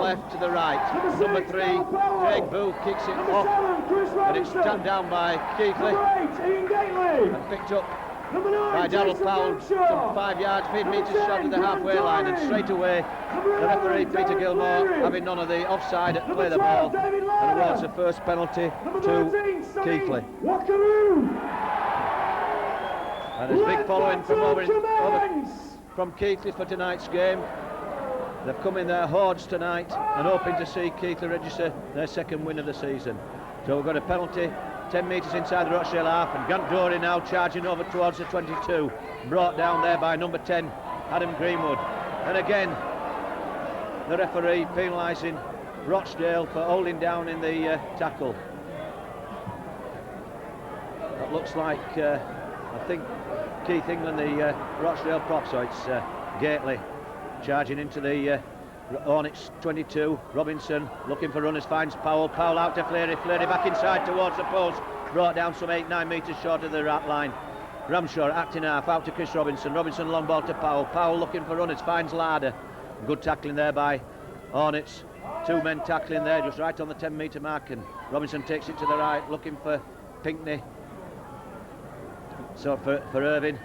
left to the right. Number 3, Craig Boo kicks it off, and it's tapped down by Keighley and picked up by Darrell Powell some 5 yards, 5 metres short of the halfway line, and straight away the referee Peter Gilmore, having none of the offside at play the ball, and awards the first penalty to Keighley. And there's big following from Keighley for tonight's game. They've come in their hordes tonight and hoping to see Keighley register their second win of the season. So we've got a penalty 10 metres inside the Rochdale half, and Grant Dory now charging over towards the 22, brought down there by number 10 Adam Greenwood. And again the referee penalising Rochdale for holding down in the tackle. That looks like I think Keith England, the Rochdale prop, so it's Gately charging into the Hornets 22. Robinson looking for runners, finds Powell. Powell out to Fleary. Fleary back inside towards the post. Brought down some 8-9 metres short of the wrap line. Ramshaw acting half out to Chris Robinson. Robinson long ball to Powell. Powell looking for runners, finds Larder. Good tackling there by Hornets. 2 men tackling there just right on the 10-metre mark, and Robinson takes it to the right looking for Pinkney. So for Irving.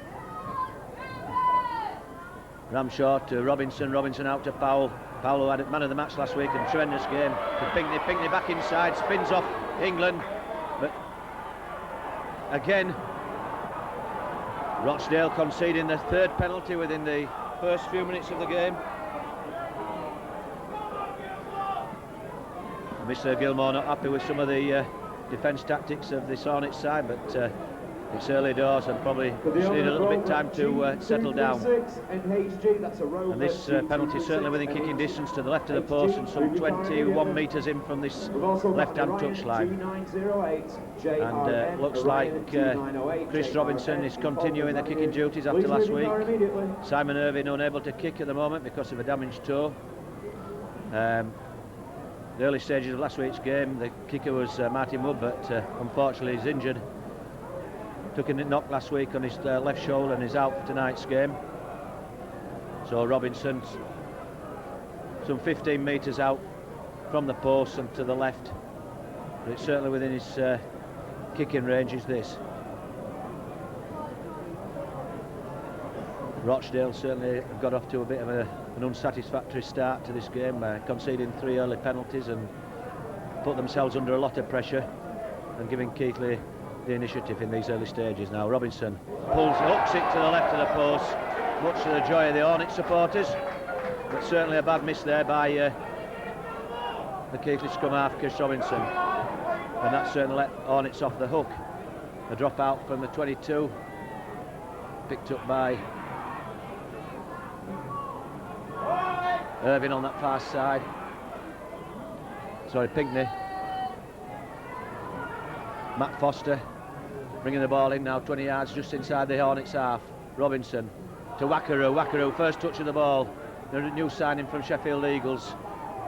Ramshaw to Robinson. Robinson out to Powell. Powell, who had a man of the match last week and tremendous game, to Pinkney. Pinkney back inside, spins off England, but again Rochdale conceding the 3rd penalty within the first few minutes of the game. Mr. Gilmore not happy with some of the defence tactics of this Hornets side, but it's early doors and probably just need a little bit of time to settle down. And this penalty certainly within kicking distance to the left of the post and some 21 metres in from this left-hand touchline. And looks like Chris Robinson is continuing the kicking duties after last week. Simon Irving unable to kick at the moment because of a damaged toe. The early stages of last week's game, the kicker was Martin Wood, but unfortunately he's injured. Took a knock last week on his left shoulder and is out for tonight's game. So Robinson's some 15 metres out from the post and to the left, but it's certainly within his kicking range is this. Rochdale certainly got off to a bit of an unsatisfactory start to this game, conceding 3 early penalties and put themselves under a lot of pressure and giving Keighley the initiative in these early stages. Now Robinson hooks it to the left of the post, much to the joy of the Hornets supporters, but certainly a bad miss there by the Keighley scrum half Chris Robinson, and that certainly let Hornets off the hook. A drop out from the 22, picked up by Irving on that far side. Sorry, Pinkney. Matt Foster bringing the ball in now 20 yards just inside the Hornets half. Robinson to Wackaroo. Wackaroo, first touch of the ball. The new signing from Sheffield Eagles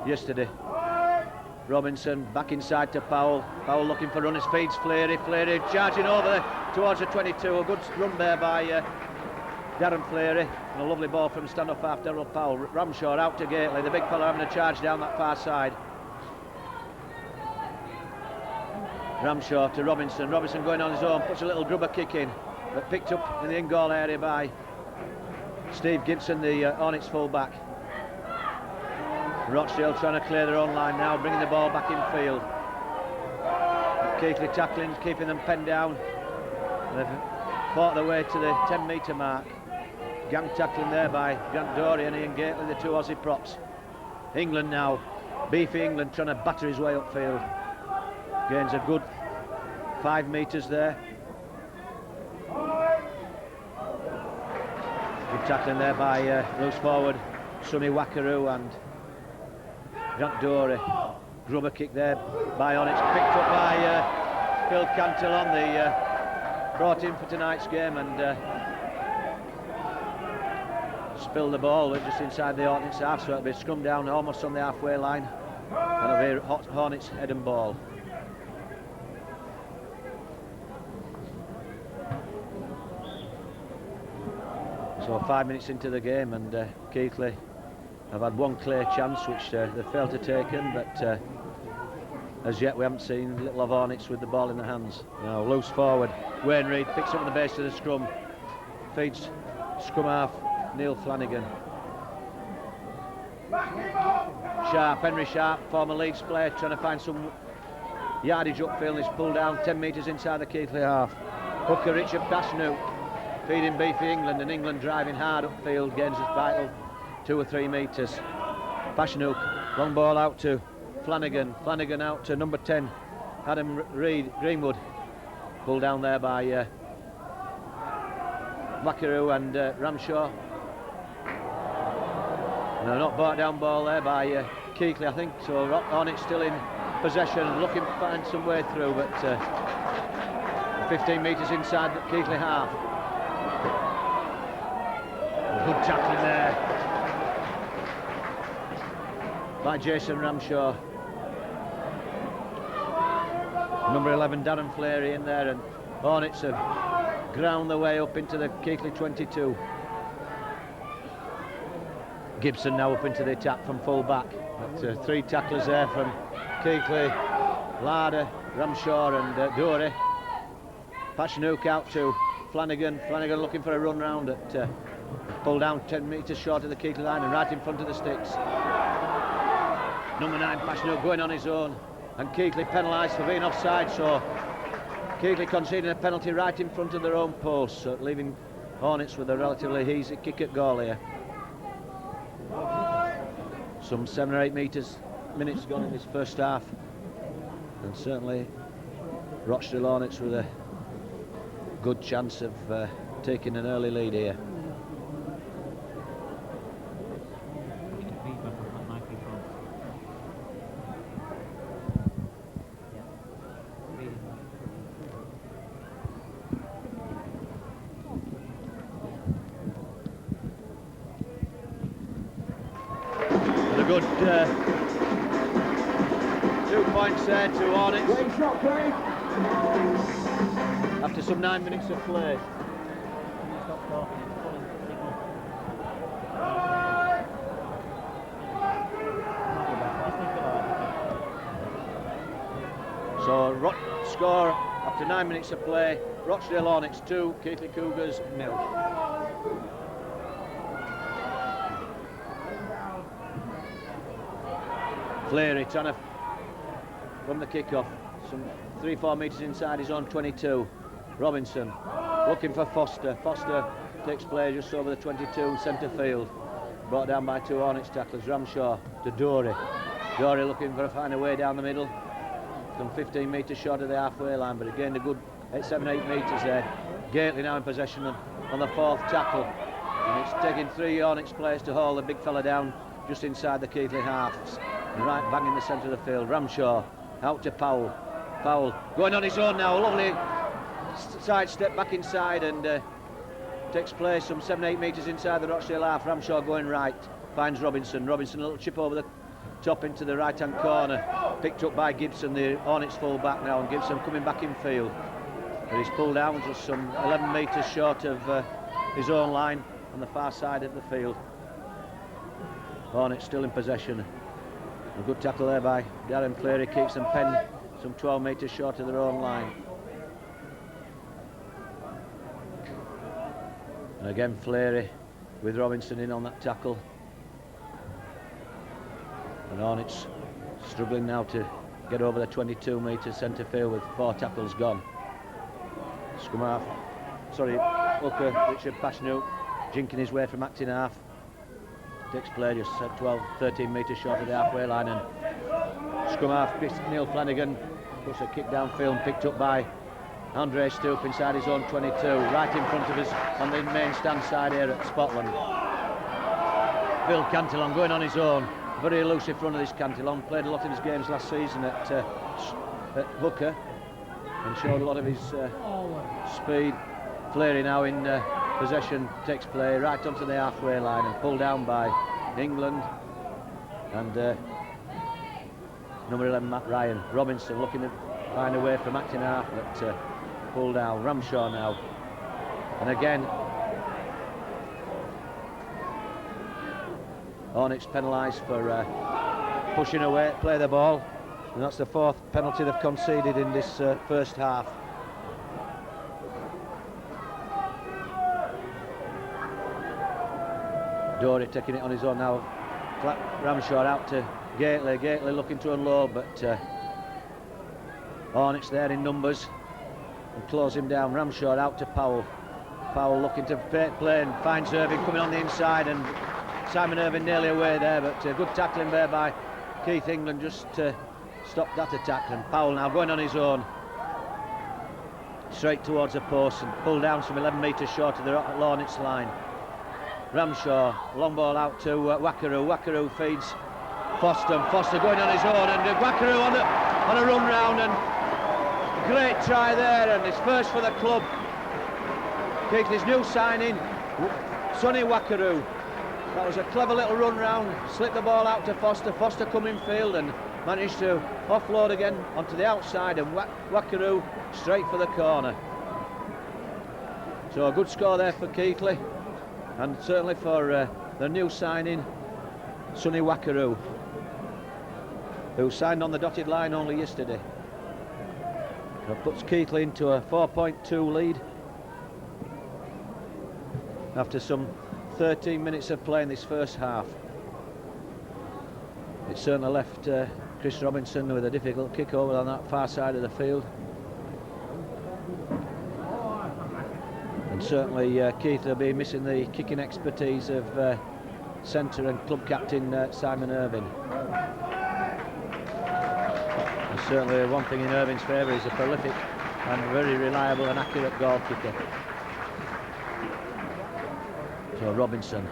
yesterday. Robinson back inside to Powell. Powell looking for runners, feeds Fleary. Fleary charging over towards the 22. A good run there by Darren Fleary, and a lovely ball from stand-off half Darrell Powell. Ramshaw out to Gately, the big fella having a charge down that far side. Ramshaw to Robinson. Robinson going on his own, puts a little grubber kick in, but picked up in the in-goal area by Steve Gibson, the Hornets full-back. Rochdale trying to clear their own line now, bringing the ball back in field. Keighley tackling, keeping them penned down. They've fought their way to the 10-metre mark. Gang tackling there by Grant Dory and Ian Gately, the 2 Aussie props. England now, beefy England trying to batter his way upfield. Gains a good 5 metres there. Good tackling there by loose forward Sonny Wackaroo and Grant Dory. Grubber kick there by Onyx, picked up by Phil Cantillon, the brought in for tonight's game, and spilled the ball just inside the Hornets half, so it'll be scrum down almost on the halfway line, and it'll be Hornets head and ball. So 5 minutes into the game, and Keighley have had one clear chance which they failed to take in, but as yet we haven't seen Little of Hornets with the ball in the hands. Now loose forward, Wayne Reid picks up on the base of the scrum, feeds scrum half Neil Flanagan. Sharp, Henry Sharp, former Leeds player, trying to find some yardage upfield. He's pulled down 10 metres inside the Keighley half. Hooker Richard Pashnuk feeding beefy England, and England driving hard upfield, gains his vital 2 or 3 metres. Pashnuk, long ball out to Flanagan, Flanagan out to number 10 Adam Reid, Greenwood, pulled down there by Wackaroo and Ramshaw. No, not brought down ball there by Keighley, I think, so Hornets still in possession, looking to find some way through, but 15 metres inside the Keighley half. Good tackling there by Jason Ramshaw. Number 11 Darren Fleary in there, and Hornets have ground their way up into the Keighley 22. Gibson now up into the attack from full back. But, 3 tacklers there from Keighley, Larder, Ramshaw and Dory. Pashnuk out to Flanagan, Flanagan looking for a run round at pulled down 10 metres short of the Keighley line and right in front of the sticks. Number 9 Pashnuk going on his own, and Keighley penalised for being offside, so Keighley conceding a penalty right in front of their own post, so leaving Hornets with a relatively easy kick at goal here. Some 7 or 8 minutes gone in this first half, and certainly Rochdale Hornets with a good chance of taking an early lead here. Good 2 points there to Hornets after some 9 minutes of play. So score after 9 minutes of play, Rochdale Hornets 2, Keighley Cougars 0. Fleary trying to, from the kick-off, some 3-4 metres inside his own 22. Robinson looking for Foster. Foster takes play just over the 22 centre field. Brought down by 2 Hornets tacklers. Ramshaw to Dory. Dory looking for a find a way down the middle. Some 15 metres short of the halfway line, but again a good 7-8 metres there. Gately now in possession on the 4th tackle. And it's taking 3 Hornets players to haul the big fella down just inside the Keighley halves. Right bang in the centre of the field. Ramshaw out to Powell. Powell going on his own now. Lovely side step back inside and takes place some 7-8 metres inside the Rochdale half. Ramshaw going right, finds Robinson. Robinson a little chip over the top into the right hand corner, picked up by Gibson, the Hornets full back now, and Gibson coming back in field, but he's pulled down just some 11 metres short of his own line on the far side of the field. Hornets still in possession. A good tackle there by Darren Fleary, keeps them penned some 12 metres short of their own line. And again Fleary with Robinson in on that tackle. And Hornets struggling now to get over the 22 metre centre field with 4 tackles gone. Hooker, Richard Pashnuk, jinking his way from acting half. Takes play just 12-13 metres short of the halfway line, and scrum half Neil Flanagan puts a kick downfield, picked up by Andre Stoop inside his own 22, right in front of us on the main stand side here at Scotland. Phil Cantillon going on his own, very elusive front of this Cantillon, played a lot of his games last season at Hooker and showed a lot of his speed. Fleary now in possession, takes play right onto the halfway line and pulled down by England and number 11 Matt Ryan. Robinson looking to find a way from acting half, but pulled down. Ramshaw now, and again Hornets penalised for pushing away, play the ball, and that's the 4th penalty they've conceded in this first half. Dory taking it on his own now. Ramshaw out to Gately. Gately looking to unload, but Hornets there in numbers and close him down. Ramshaw out to Powell. Powell looking to play and finds Irving coming on the inside, and Simon Irving nearly away there, but good tackling there by Keith England just stopped that attack. And Powell now going on his own straight towards the post and pulled down some 11 metres short of the Hornets line. Ramshaw, long ball out to Wackaroo. Wackaroo feeds Foster. Foster going on his own, and Wackaroo on a run round, and great try there, and his first for the club. Keighley's new signing, Sonny Wackaroo. That was a clever little run round, slipped the ball out to Foster. Foster come in field and managed to offload again onto the outside, and Wackaroo straight for the corner. So a good score there for Keighley, and certainly for the new signing, Sonny Wackaroo, who signed on the dotted line only yesterday. That puts Keighley into a 4.2 lead after some 13 minutes of play in this first half. It certainly left Chris Robinson with a difficult kick over on that far side of the field. And certainly Keith will be missing the kicking expertise of centre and club captain Simon Irving. And certainly one thing in Irving's favour is a prolific and very reliable and accurate goal kicker. So Robinson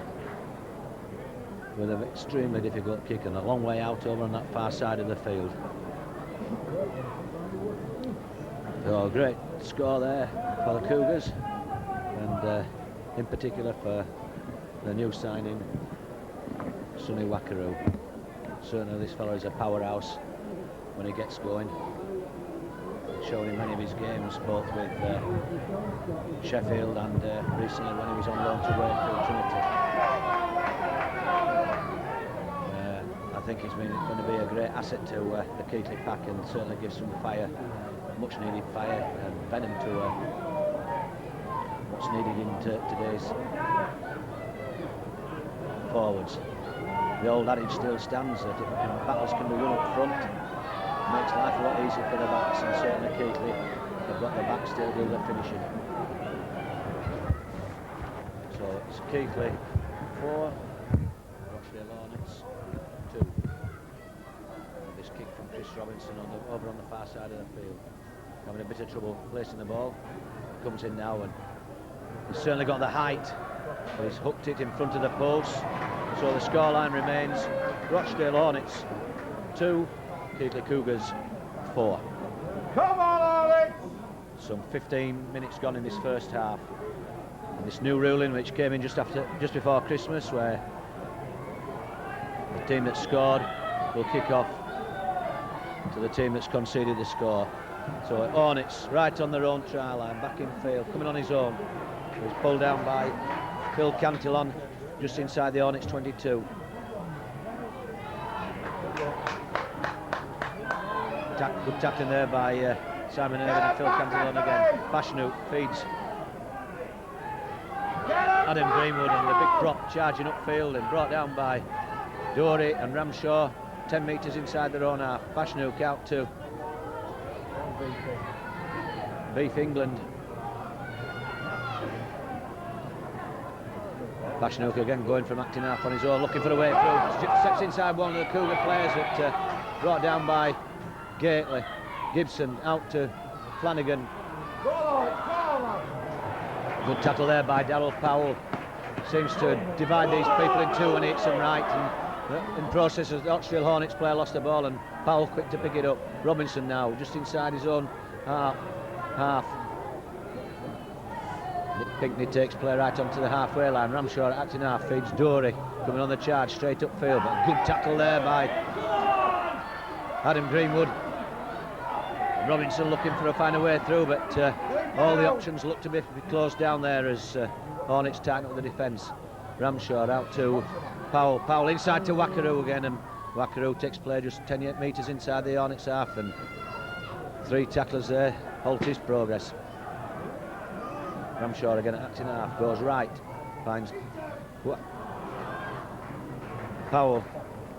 with an extremely difficult kick and a long way out over on that far side of the field. So great score there for the Cougars, and in particular for the new signing, Sonny Wackaroo. Certainly this fellow is a powerhouse when he gets going. Shown in many of his games, both with Sheffield and recently when he was on loan to Wakefield Trinity. I think he's going to be a great asset to the Keighley pack, and certainly give some fire, much needed fire and venom to what's needed in today's forwards. The old adage still stands that if battles can be won up front, makes life a lot easier for the backs, and certainly Keighley have got the backs still do the finishing. So it's Keighley 4, Rochdale Hornets 2. This kick from Chris Robinson over on the far side of the field, having a bit of trouble placing the ball. Comes in now, and he's certainly got the height, but he's hooked it in front of the post. So the scoreline remains Rochdale Hornets 2, Keighley Cougars 4. Come on, Alex! Some 15 minutes gone in this first half, and this new ruling which came in just before Christmas, where the team that scored will kick off to the team that's conceded the score. So Hornets right on their own try line, back in field, coming on his own. He's pulled down by Phil Cantillon just inside the Hornets 22. Good tackling there by Simon Irving and Phil Cantillon again. Fashanu feeds Adam Greenwood, and the big prop charging upfield and brought down by Dory and Ramshaw 10 metres inside their own half. Fashanu out to Beef England. Fashanu again going from acting half on his own, looking for a way through. Steps inside one of the Cougar players, that brought down by Gately. Gibson out to Flanagan. Good tackle there by Darryl Powell. Seems to divide these people in two when he hits them right, and in process the Rochdale Hornets player lost the ball, and Powell quick to pick it up. Robinson now just inside his own half. Nick Pinkney takes play right onto the halfway line. Ramshaw acting half, feeds Dory, coming on the charge straight upfield, but good tackle there by Adam Greenwood. Robinson looking for a find a way through, but all the options look to be closed down there as Hornets tighten up the defence. Ramshaw out to Powell inside to Wackaroo again, and Wackaroo takes play just 10 metres inside the Hornets half, and 3 tacklers there halt his progress. Ramshaw again at acting half, goes right, finds Powell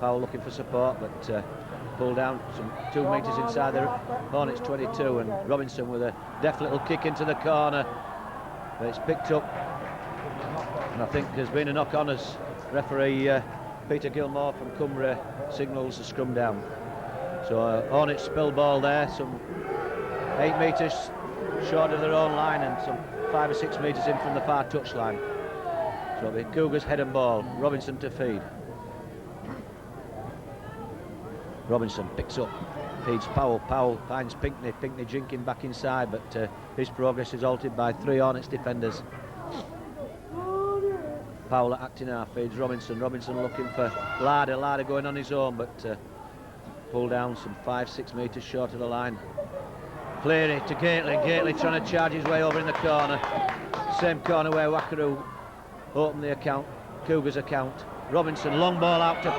looking for support, but pulled down some 2 metres inside the Hornets 22, and Robinson with a deft little kick into the corner, but it's picked up, and I think there's been a knock on as referee Peter Gilmore from Cumbria signals the scrum down. So Hornets spill ball there, some 8 metres short of their own line and some 5 or 6 metres in from the far touchline. So the Cougars head and ball, Robinson to feed. Robinson picks up, feeds Powell finds Pinkney jinking back inside, but his progress is halted by 3 Hornets defenders. Powell at acting half, feeds Robinson looking for Larder going on his own, but pulled down some 5-6 metres short of the line. Cleary to Gately trying to charge his way over in the corner, same corner where Wackaroo opened the account, Cougars account. Robinson, long ball out to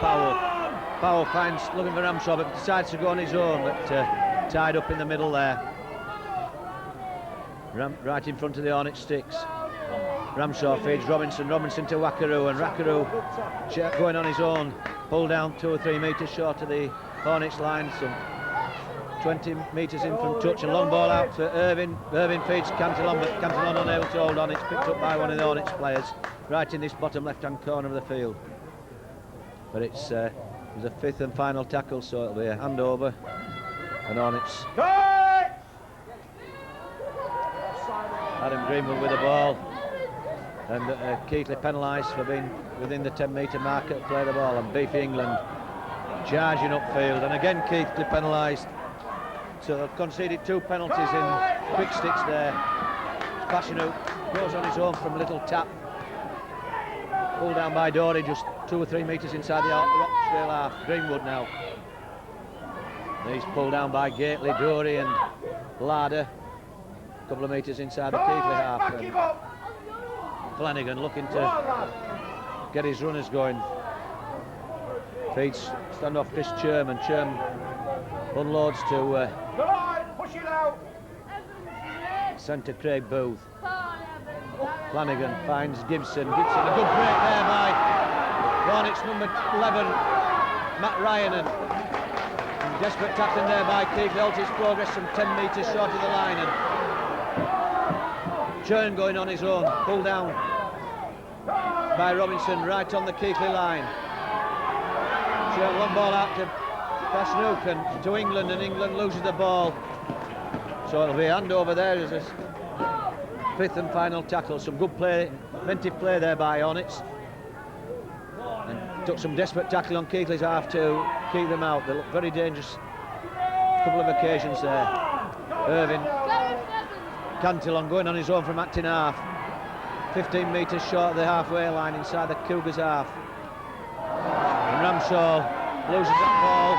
Powell finds, looking for Ramshaw, but decides to go on his own, but tied up in the middle there. Right in front of the Hornet sticks. Ramshaw feeds Robinson to Wackaroo, and Wackaroo going on his own, pulled down 2 or 3 metres short of the Hornets line, some 20 metres in from touch, and long ball out to Irvin. Irvin feeds Cantillon, but Cantillon unable to hold on. It's picked up by one of the Hornets players right in this bottom left-hand corner of the field. But it's the 5th and final tackle, so it'll be a handover, and Hornets. Adam Greenwood with the ball, and Keighley penalised for being within the 10-metre marker to play the ball, and Beefy England charging upfield, and again Keighley penalised. So they've conceded 2 penalties in quick sticks there. Passionute goes on his own from a little tap, pulled down by Dory just 2 or 3 metres inside the Rochdale half. Greenwood now. He's pulled down by Gately, Dory and Larder, a couple of metres inside the Keighley half. And Flanagan looking to get his runners going. Feeds standoff Chris Churm, and Churm unloads to centre Craig Booth. Flanagan finds Gibson, a good break there by Hornets number 11, Matt Ryan, and desperate tackling there by Keighley, holds his progress some 10 metres short of the line, and Churn going on his own, pulled down by Robinson right on the Keighley line. Churn, long ball out to Pasnook and to England, and England loses the ball. So it'll be a handover there as a 5th and final tackle. Some good play, inventive play there by Hornets, and took some desperate tackle on Keighley's half to keep them out. They look very dangerous a couple of occasions there. Irvin, Cantillon going on his own from acting half, 15 metres short of the halfway line inside the Cougars half, and Ramshaw loses that ball.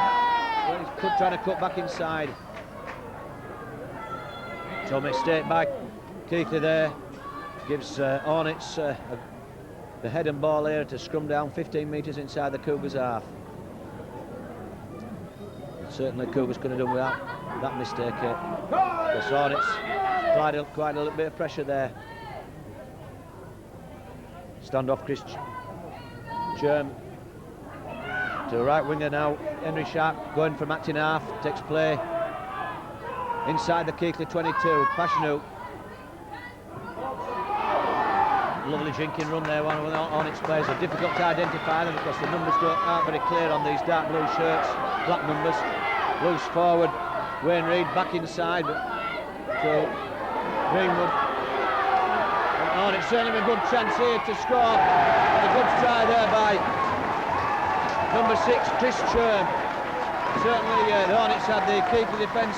He's trying to cut back inside. So mistake by Keighley there, gives Hornets the head and ball here to scrum down 15 metres inside the Cougars half. Certainly Cougars could have done without that mistake here, because Hornets quite a little bit of pressure there. Stand off Chris Churm to the right winger now. Henry Sharp going from acting half, takes play inside the Keighley 22. Passionute, lovely jinking run there, one of the Hornets players. Are difficult to identify them because the numbers aren't very clear on these dark blue shirts, black numbers. Loose forward, Wayne Reid back inside, but to Greenwood. And Hornets certainly a good chance here to score, and a good try there by number 6, Chris Churm. Certainly the Hornets had the keeper defence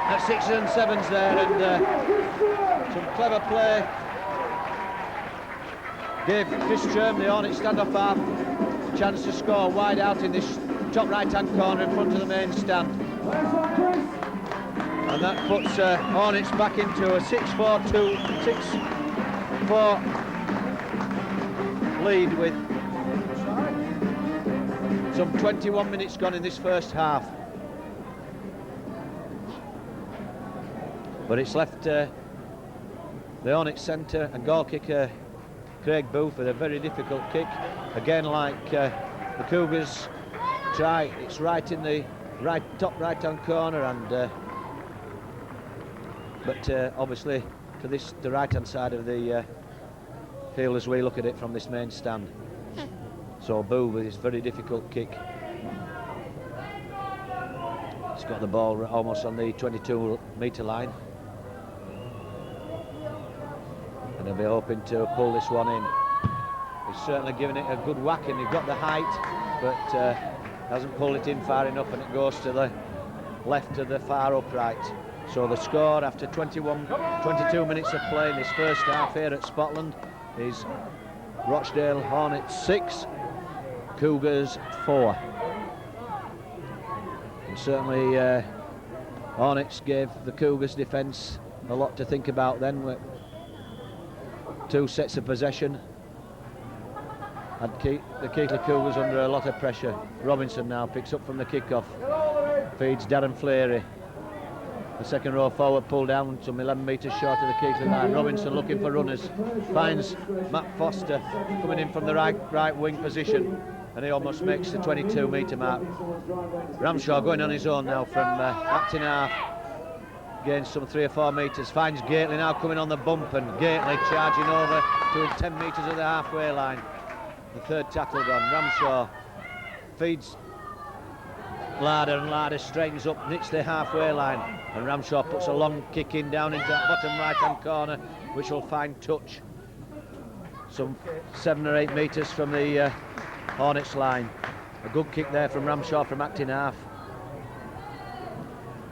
at 6s and 7s there, and some clever play gave Chris Churm, the Hornets stand-off half, a chance to score wide out in this top right-hand corner in front of the main stand. And that puts Hornets back into a 6-4-2, 6-4 lead with some 21 minutes gone in this first half. But it's left the Hornets centre and goal kicker Craig Booth with a very difficult kick. Again, like the Cougars try, it's right in the top right-hand corner, and but obviously to the right-hand side of the field as we look at it from this main stand. So Booth with his very difficult kick. He's got the ball almost on the 22-metre line. And he'll be hoping to pull this one in. He's certainly given it a good whack, and he's got the height, but hasn't pulled it in far enough, and it goes to the left of the far upright. So the score after 22 minutes of play in this first half here at Spotland is Rochdale Hornets 6, Cougars 4. And certainly Hornets gave the Cougars defence a lot to think about then. Two sets of possession, and the Keighley Cougars under a lot of pressure. Robinson now picks up from the kick-off, feeds Darren Fleary. The second row forward pulled down some 11 metres short of the Keighley line. Robinson looking for runners, finds Matt Foster coming in from the right wing position, and he almost makes the 22-metre mark. Ramshaw going on his own now from acting half. Gains some 3 or 4 metres, finds Gately now coming on the bump, and Gately charging over to 10 metres of the halfway line. The third tackle gone. Ramshaw feeds Larder, and Larder straightens up, nicks the halfway line, and Ramshaw puts a long kick in down into that bottom right hand corner, which will find touch some 7 or 8 metres from the Hornets line. A good kick there from Ramshaw from acting half,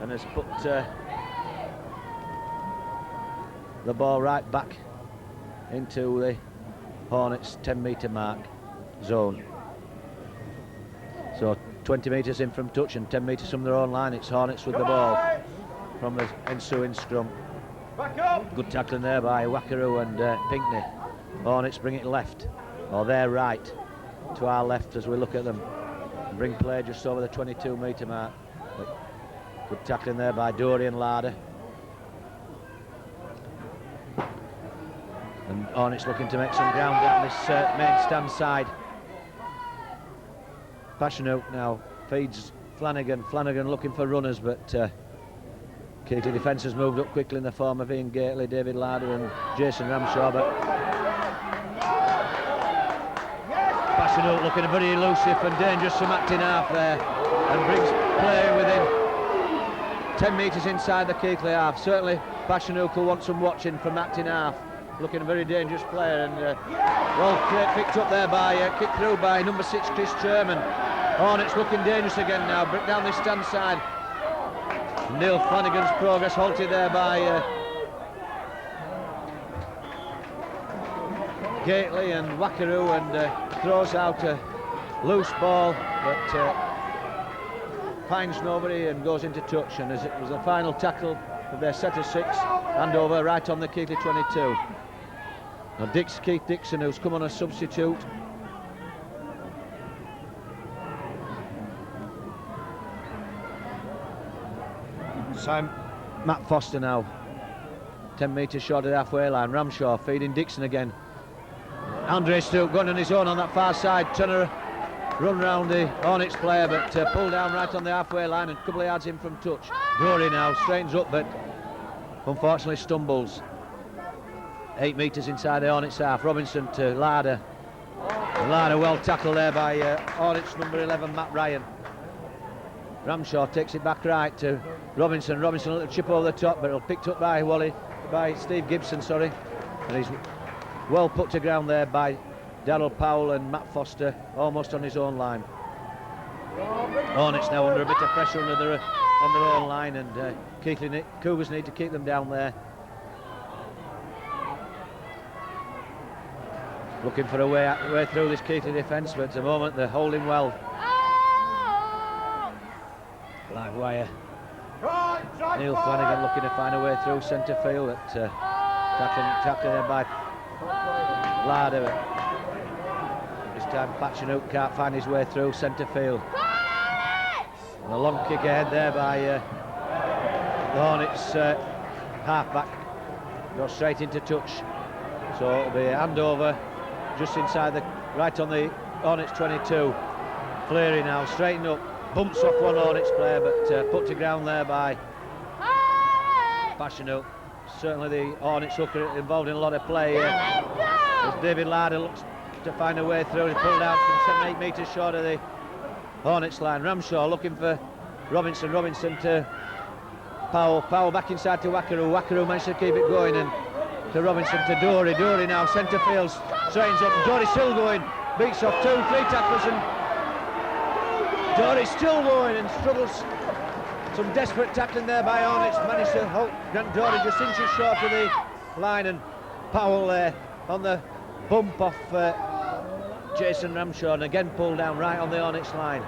and has put the ball right back into the Hornets 10-metre mark zone. So 20 metres in from touch and 10 metres from their own line. It's Hornets with the ball from the ensuing scrum. Good tackling there by Wackaroo and Pinkney. Hornets bring it left, or their right, to our left as we look at them. Bring play just over the 22-metre mark. But good tackling there by Dorian Larder. And Hornets looking to make some ground down this main stand side. Passionute now feeds Flanagan. Flanagan looking for runners, but Keighley defence has moved up quickly in the form of Ian Gately, David Larder and Jason Ramshaw, but Passionute looking very elusive and dangerous from acting half there, and brings play within 10 metres inside the Keighley half. Certainly Passionute will want some watching from acting half. Looking a very dangerous player, and well picked up there by kicked through by number 6 Chris Sherman. Hornets looking dangerous again now, but down this stand side. Neil Flanagan's progress halted there by Gately and Wackaroo, and throws out a loose ball, but finds nobody and goes into touch, and as it was the final tackle of their set of 6, hand over right on the Keighley 22. Now Keith Dixon, who's come on a substitute. Matt Foster now 10 metres short of the halfway line. Ramshaw feeding Dixon again. Andre Stewart going on his own on that far side, trying to run round the Hornets player, but pulled down right on the halfway line and a couple of yards in from touch. Dory now straightens up, but unfortunately stumbles. 8 metres inside the Hornets half. Robinson to Larder. And Larder well tackled there by Hornets number 11 Matt Ryan. Ramshaw takes it back right to Robinson. Robinson a little chip over the top, but it'll picked up by Steve Gibson, sorry. And he's well put to ground there by Darryl Powell and Matt Foster, almost on his own line. Hornets now under a bit of pressure on their own line, and Cougars need to keep them down there. Looking for a way through this Keighley defence, but at the moment they're holding well. Black wire. Neil Flanagan looking to find a way through centre field. Tackling there by Larder. time Pachinuk can't find his way through centre field. And a long kick ahead there by the Hornets half-back. Goes straight into touch. So it'll be a handover just inside right on the Hornets 22. Fleary now, straighten up, bumps off one Hornets player, but put to ground there by Pachinuk. Certainly the Hornets hooker involved in a lot of play here. As David Larder looks to find a way through, he pulled out from 7-8 metres short of the Hornets line. Ramshaw looking for Robinson to Powell back inside to Wakaru managed to keep it going, and to Robinson to Dory now centre field, straightens up, Dory's still going, beats off 2-3 tacklers, and Dory's still going and struggles. Some desperate tackling there by Hornets, managed to hold Grant Dory just inches short of the line, and Powell there on the bump off Jason Ramshaw, and again pulled down right on the Hornets line.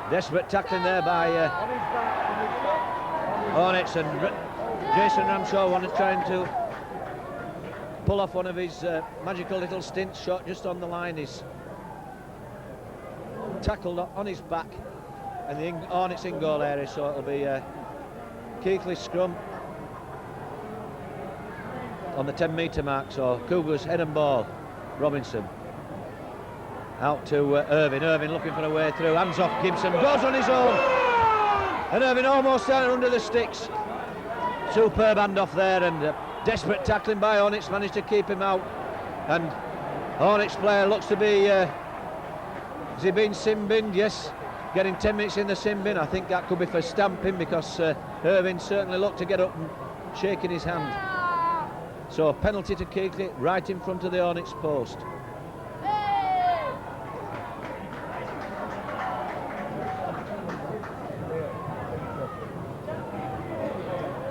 Desperate tackling there by Hornets, and Jason Ramshaw trying to pull off one of his magical little stints, shot just on the line. He's tackled on his back and the Hornets in goal area, so it'll be Keighley scrum on the 10-metre mark. So Cougars head and ball. Robinson out to Irvin looking for a way through, hands off Gibson, goes on his own, and Irvin almost down under the sticks. Superb handoff there, and desperate tackling by Hornets managed to keep him out, and Hornets player looks to be has he been sin-binned? Yes, getting 10 minutes in the sin bin. I think that could be for stamping, because Irvin certainly looked to get up and shaking his hand. So a penalty to Keighley right in front of the Hornets post.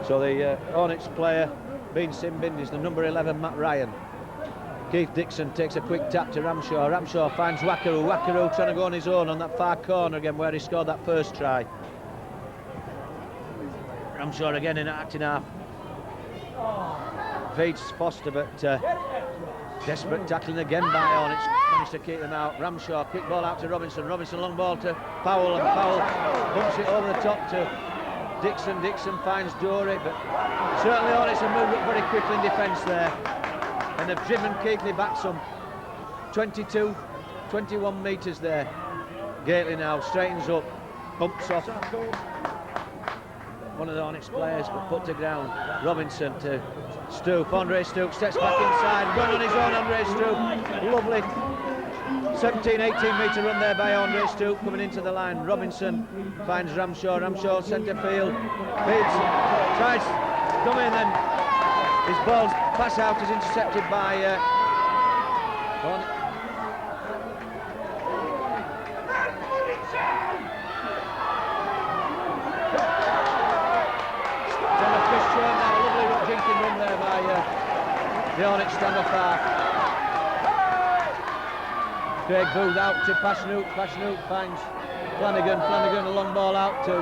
So the Hornets player being sin-binned is the number 11 Matt Ryan. Keith Dixon takes a quick tap to Ramshaw. Ramshaw finds Wakaru trying to go on his own on that far corner again where he scored that first try. Ramshaw again in acting half. Feeds Foster, but desperate tackling again by Hornets. Managed to keep them out. Ramshaw, quick ball out to Robinson. Robinson long ball to Powell, and Powell bumps it over the top to Dixon. Dixon finds Dory, but certainly Hornets have moved up very quickly in defence there, and have driven Keighley back some 22, 21 metres there. Gately now straightens up, bumps off one of the Hornets players, but put to ground. Robinson to Stoop. Andre Stoop steps back inside, going on his own. Andre Stoop, lovely 17-18 metre run there by Andre Stoop coming into the line. Robinson finds Ramshaw centre field, feeds, tries come in, and his ball's pass out is intercepted by the Hornets stand-off half. Craig Booth out to Pachinuk. Pachinuk finds Flanagan. Flanagan a long ball out to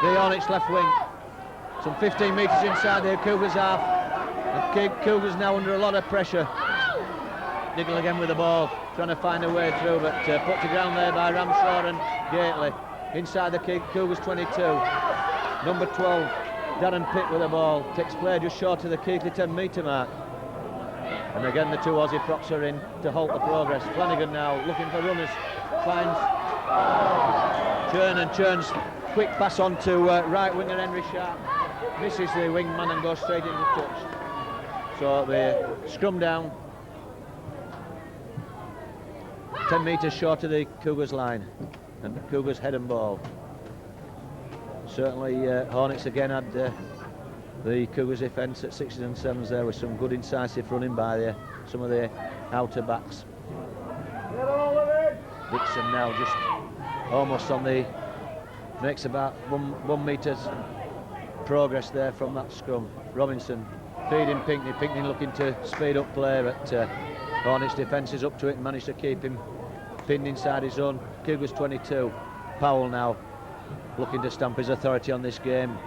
the Hornets left wing. Some 15 metres inside the Cougars half. And Cougars now under a lot of pressure. Niggle again with the ball, trying to find a way through, but put to ground there by Ramshaw and Gately. Inside the Cougars 22. Number 12. Darren Pitt with the ball, takes play just short of the Keighley 10-metre mark. And again the two Aussie props are in to halt the progress. Flanagan now looking for runners, finds Churn, and Churn's quick pass on to right winger Henry Sharp. Misses the wingman and goes straight into touch. So the scrum down 10 metres short of the Cougars line, and the Cougars head and ball. Certainly Hornets again had the Cougars defence at 6s and 7s there, with some good incisive running by some of the outer backs. Dixon now just almost on the, makes about 1 metre progress there from that scrum. Robinson feeding Pinkney. Pinkney looking to speed up play, but Hornets defence is up to it and managed to keep him pinned inside his own Cougars 22. Powell now looking to stamp his authority on this game.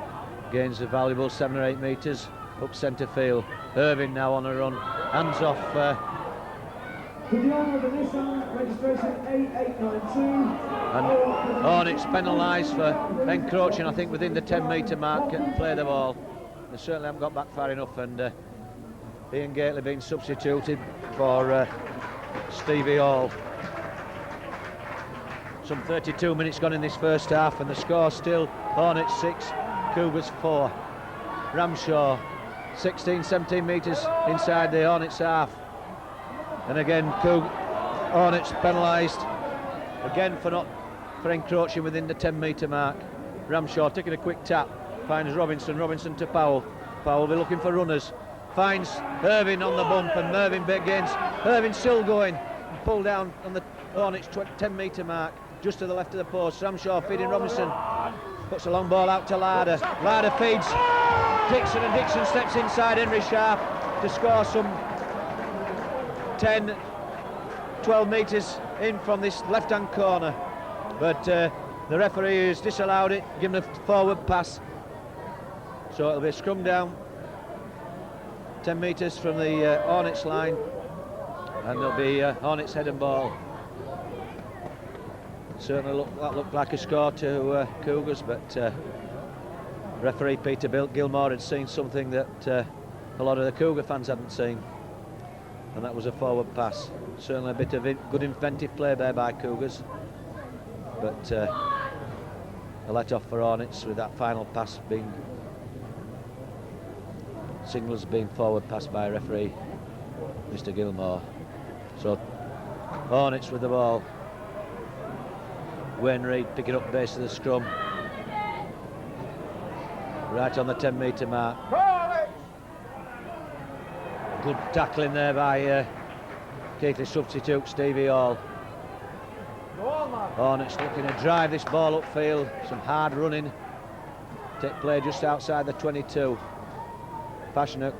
Gains a valuable 7 or 8 metres. up centre field. Irving now on a run, hands off. With the honour of the Nissan, registration 8892. And Hornets penalised for encroaching, I think, within the 10-metre mark and play the ball. They certainly haven't got back far enough, and Ian Gately being substituted for Stevie Hall. Some 32 minutes gone in this first half, and the score still Hornets 6, Cougars 4. Ramshaw 16-17 metres inside the Hornets half, and again Hornets penalised again for encroaching within the 10-metre mark. Ramshaw taking a quick tap, finds Robinson to Powell. Powell will be looking for runners, finds Irving on the bump, and Mervyn begins. Irving still going, pulled down on the Hornets 10-metre mark, just to the left of the post. Ramshaw feeding Robinson, puts a long ball out to Larder. Larder feeds Dixon, and Dixon steps inside Henry Sharp to score some 10-12 metres in from this left-hand corner, but the referee has disallowed it, given a forward pass, so it'll be a scrum down 10 metres from the Hornets line, and there'll be Hornets head and ball. Certainly that looked like a score to Cougars, but referee Peter Gilmore had seen something that a lot of the Cougar fans hadn't seen, and that was a forward pass. Certainly a bit of good inventive play there by Cougars, but a let off for Hornets with that final pass being signals being forward pass by referee Mr. Gilmore. So Hornets with the ball. Wayne Reid picking up base of the scrum, right on the 10-metre mark. Good tackling there by Keighley substitute Stevie Hall. Hornets looking to drive this ball upfield, some hard running, take play just outside the 22. Passionate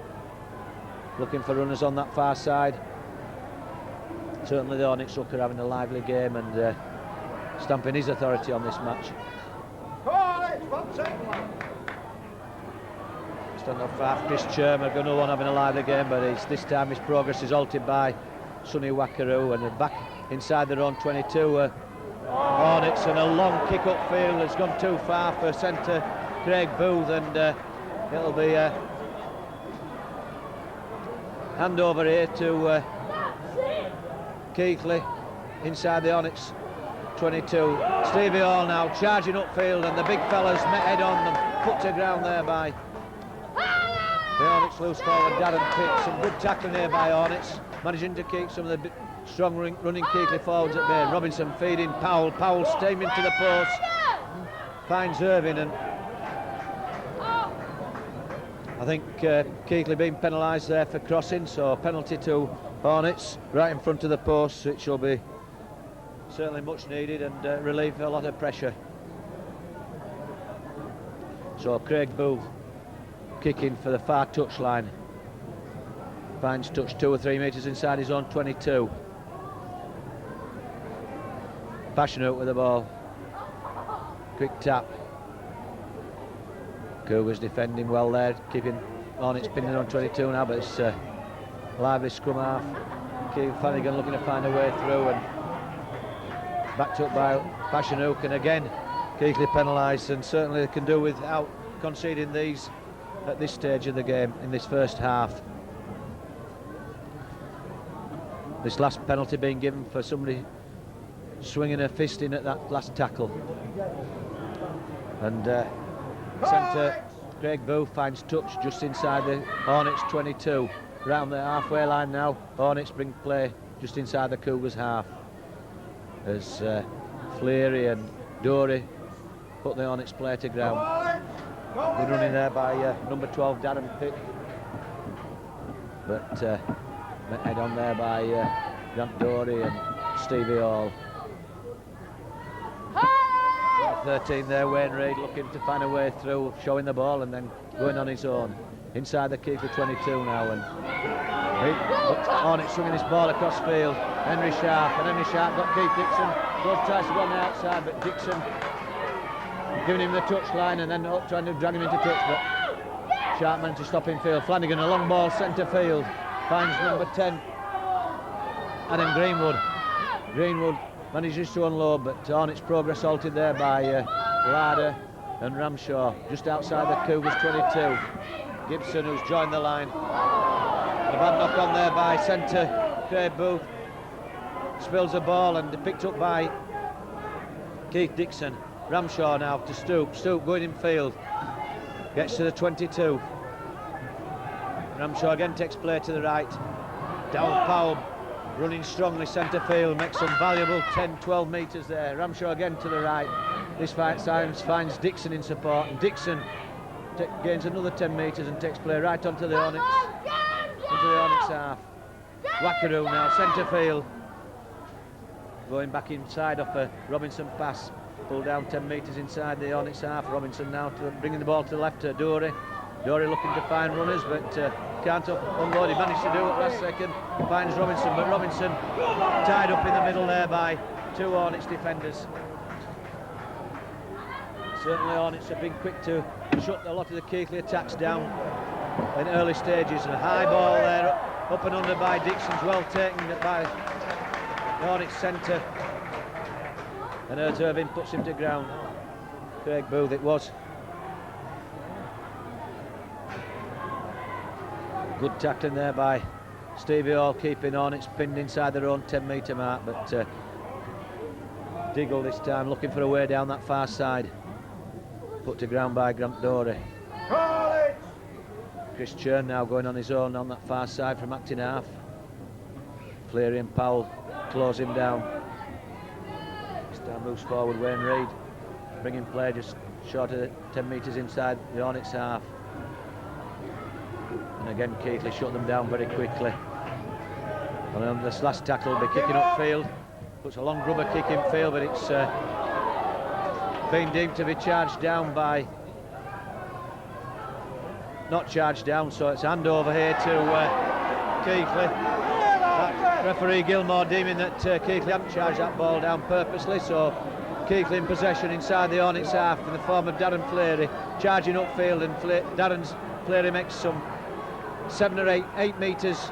looking for runners on that far side. Certainly the Hornets look are having a lively game and stamping his authority on this match. Stand off half, Chris Chermer, going on having a lively game, but this time his progress is halted by Sonny Wackaroo, and back inside their own 22. Hornets, and a long kick upfield has gone too far for centre Craig Booth, and it'll be a handover here to Keighley inside the Hornets 22. Stevie Hall now charging upfield, and the big fellas met head on and put to ground there by the Hornets loose forward Darren Pitt. Some good tackling here by Hornets, managing to keep some of the strong running Keighley forwards at bay. Robinson feeding Powell. Powell steaming to the post, finds Irving, and I think Keighley being penalised there for crossing, so penalty to Hornets right in front of the post, which will be certainly much needed and relieve a lot of pressure. So Craig Booth kicking for the far touchline, finds touch 2 or 3 metres inside his own 22. Passionate with the ball, quick tap. Cougars defending well there, keeping Hornets pinning on 22 now, but it's lively scrum half. Keith Flanagan looking to find a way through, and backed up by Pashanuk, and again Keighley penalised, and certainly they can do without conceding these at this stage of the game in this first half. This last penalty being given for somebody swinging a fist in at that last tackle, and centre Craig Booth finds touch just inside the Hornets 22, round the halfway line now. Hornets bring play just inside the Cougars half as Fleary and Dory put the Hornets play to ground. Good running there by number 12 Darren Pitt, but head on there by Grant Dory and Stevie Hall. 13 there, Wayne Reid looking to find a way through, showing the ball and then going on his own inside the Keighley 22 now, and Hornets swinging this ball across field. Henry Sharp got Keith Dixon. Both tries to go on the outside, but Dixon giving him the touch line and then trying to drag him into touch, but Sharpman to stop in field. Flanagan, a long ball, centre field. Finds number 10, Adam Greenwood. Greenwood manages to unload, but Hornets' progress halted there by Larder and Ramshaw, just outside the Cougars 22. Gibson, who's joined the line. A bad knock on there by centre Craig Booth. Spills the ball and picked up by Keith Dixon. Ramshaw now to Stoop. Stoop going in field. Gets to the 22. Ramshaw again takes play to the right. Down Powell, running strongly centre field, makes some valuable 10-12 metres there. Ramshaw again to the right. This fight finds Dixon in support, and Dixon gains another 10 metres and takes play right onto the Hornets, into the Hornets half. Wackaroo now, centre field. Going back inside off a Robinson pass. Pulled down 10 metres inside the Hornets half. Robinson now bringing the ball to the left to Dory. Dory looking to find runners, but can't unload. He managed to do it last second. Finds Robinson, but Robinson tied up in the middle there by two Hornets defenders. Certainly Hornets have been quick to shut a lot of the Keighley attacks down in early stages. And a high ball there, up and under by Dixon's, well taken by the Hornets centre. And Irvin puts him to ground. Craig Booth it was. Good tackling there by Stevie Hall, keeping Hornets pinned inside their own 10-metre mark, but Diggle this time looking for a way down that far side. Put to ground by Grant Dory. Chris Churn now going on his own on that far side from acting half. Fleary and Powell close him down. This time moves forward Wayne Reid, bringing play just short of 10 metres inside the Hornets half. And again Keighley shut them down very quickly. And this last tackle will be kicking upfield. Puts a long rubber kick in field, but it's been deemed to be charged down by... Not charged down, so it's handover here to Keighley. Referee Gilmore deeming that Keighley hadn't charged that ball down purposely, so Keighley in possession inside the Hornets half in the form of Darren Fleary, charging upfield, and Fleary makes some 7 or 8 metres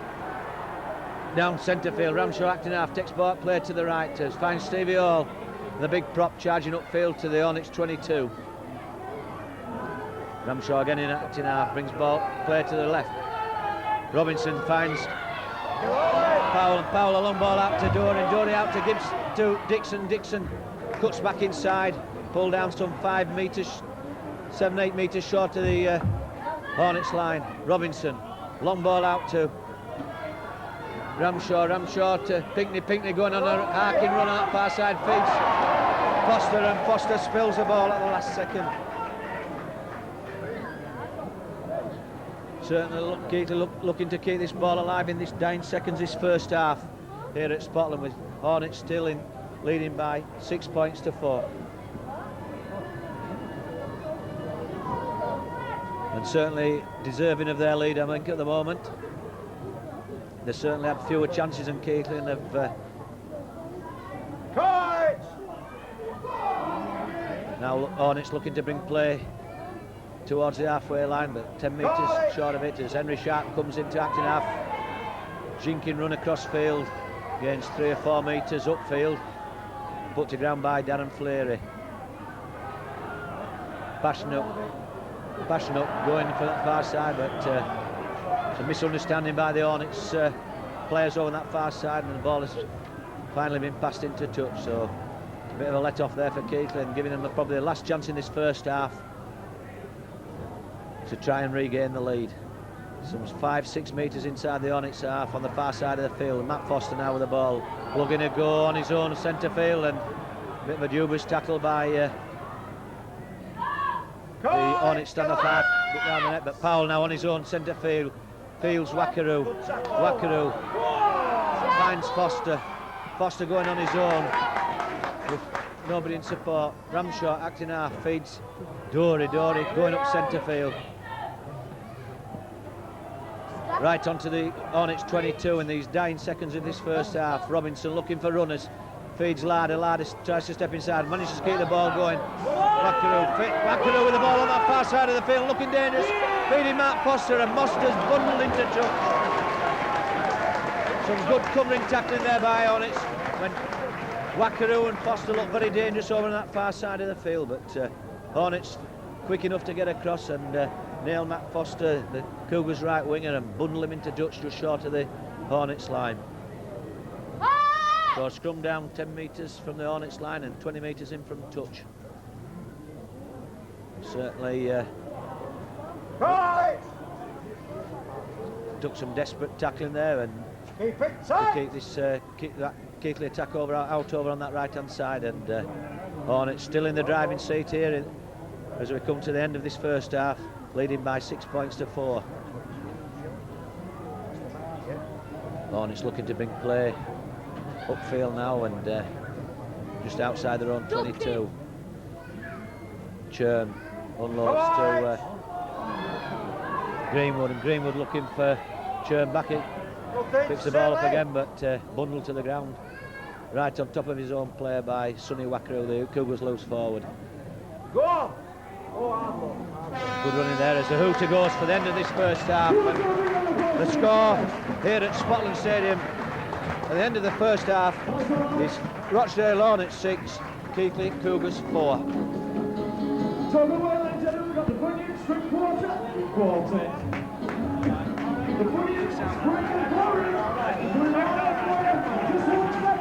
down centre field. Ramshaw acting half, takes ball play to the right, finds Stevie Hall, the big prop charging upfield to the Hornets 22. Ramshaw again in acting half, brings ball play to the left. Robinson finds Powell, and Powell a long ball out to Dory, and Dory out to Gibbs to Dixon. Dixon cuts back inside, pulled down some 5 metres, 7-8 metres short of the Hornets line. Robinson, long ball out to Ramshaw to Pinkney going on a harking run on that far side, feeds Foster, and Foster spills the ball at the last second. Certainly Keighley looking to keep this ball alive in this 9 seconds this first half here at Scotland, with Hornets still leading by 6 points to 4. And certainly deserving of their lead, I think, at the moment. They certainly had fewer chances than Keighley, and they've now Hornets looking to bring play towards the halfway line, but 10 metres short of it as Henry Sharp comes into acting half. Jinking run across field, gains 3 or 4 metres upfield, put to ground by Darren Fleary. Passionate going for that far side, but it's a misunderstanding by the Hornets players over that far side, and the ball has finally been passed into touch, so it's a bit of a let off there for Keighley, and giving them probably the last chance in this first half to try and regain the lead. Some 5-6 metres inside the Hornets half on the far side of the field, and Matt Foster now with the ball, looking to go on his own centre field, and a bit of a dubious tackle by the Hornets standoff half down the net, but Powell now on his own centre field, fields Wackaroo finds Foster going on his own with nobody in support. Ramshaw acting half, feeds Dory going up centre field, right onto the Hornets 22 in these dying seconds of this first half. Robinson looking for runners, feeds Larder. Larder tries to step inside, manages to keep the ball going. Wackaroo with the ball on that far side of the field, looking dangerous. Feeding Matt Foster, and Moster's bundled into touch. Some good covering tackling there by Hornets. When Wackaroo and Foster look very dangerous over on that far side of the field, but Hornets quick enough to get across and nail Matt Foster, the Cougars' right winger, and bundle him into Dutch just short of the Hornets line. So scrum down 10 metres from the Hornets line and 20 metres in from touch. Certainly took some desperate tackling there and Keep it to tight. keep that Keighley attack out over on that right hand side, and Hornets still in the driving seat here as we come to the end of this first half, leading by 6 points to 4. Hornets looking to bring play upfield now and just outside their own 22. Churn unloads to Greenwood, and Greenwood looking for Churn back in. Picks the ball up again, but bundled to the ground right on top of his own player by Sonny Wackaroo, the Cougars loose forward. Go on. Good running there as the hooter goes for the end of this first half. And the score here at Scotland Stadium at the end of the first half is Rochdale Hornets 6, Keighley Cougars 4. So the well and gentlemen, we've got the Bunyan string quartet. The Bunyan string quartet. Just one step.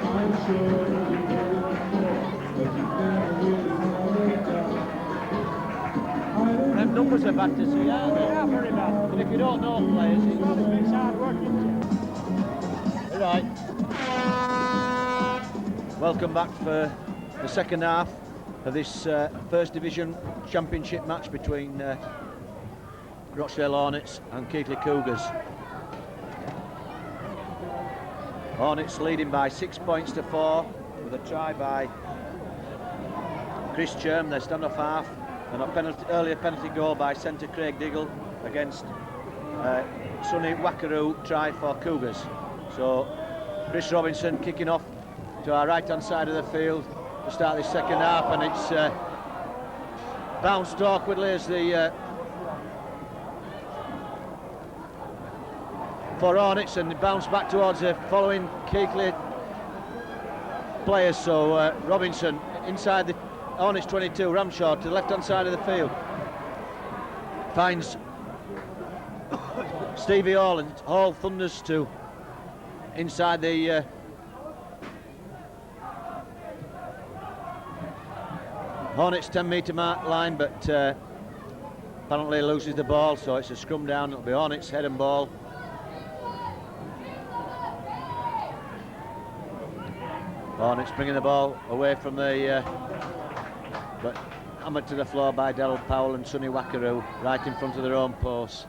I'm sure. Them numbers are bad to see, aren't they? Yeah, very bad. And if you don't know players, it's hard work, isn't it? Right. Welcome back for the second half of this First Division Championship match between Rochdale Hornets and Keighley Cougars. Hornets leading by 6 points to 4 with a try by Chris Churn, their stand-off half, and a earlier penalty goal by centre Craig Diggle against Sonny Wackaroo, try for Cougars. So Chris Robinson kicking off to our right hand side of the field to start this second half, and it's bounced awkwardly as the for Hornets, and bounced back towards the following Keighley players. So Robinson inside the Hornets 22, Ramshaw to the left hand side of the field, finds Stevie Hall, and Hall thunders to inside the Hornets 10 metre mark line, but apparently loses the ball, so it's a scrum down. It'll be Hornets head and ball. Hornets bringing the ball away from the but hammered to the floor by Daryl Powell and Sonny Wackaroo right in front of their own post.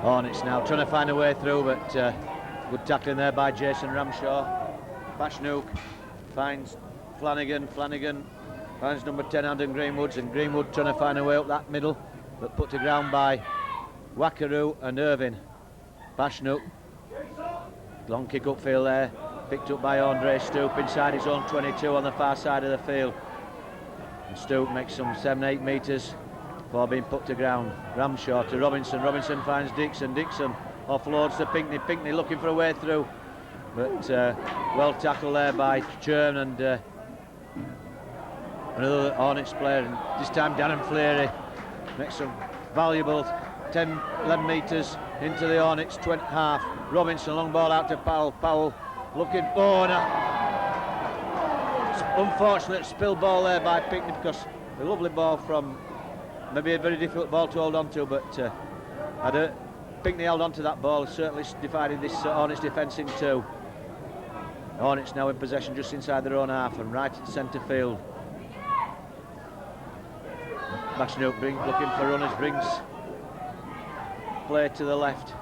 Hornets now trying to find a way through, but good tackling there by Jason Ramshaw. Bashnook finds Flanagan finds number 10 Andon Greenwoods, and Greenwood trying to find a way up that middle, but put to ground by Wackaroo and Irvin. Bashnook, long kick upfield there, picked up by Andre Stoop inside his own 22 on the far side of the field. And Stoop makes some 7-8 metres before being put to ground. Ramshaw to Robinson, Robinson finds Dixon offloads to Pinckney looking for a way through, but well tackled there by Churn and another Hornets player, and this time Darren Fleary makes some valuable 10-11 metres into the Hornets half. Robinson, long ball out to Powell looking, unfortunate spill ball there by Pinckney, because a lovely ball from, maybe a very difficult ball to hold on to, but Pinckney held on to that ball, certainly divided this Hornets defence in two. Hornets now in possession just inside their own half and right at centre field. Bashnook looking for runners, brings play to the left.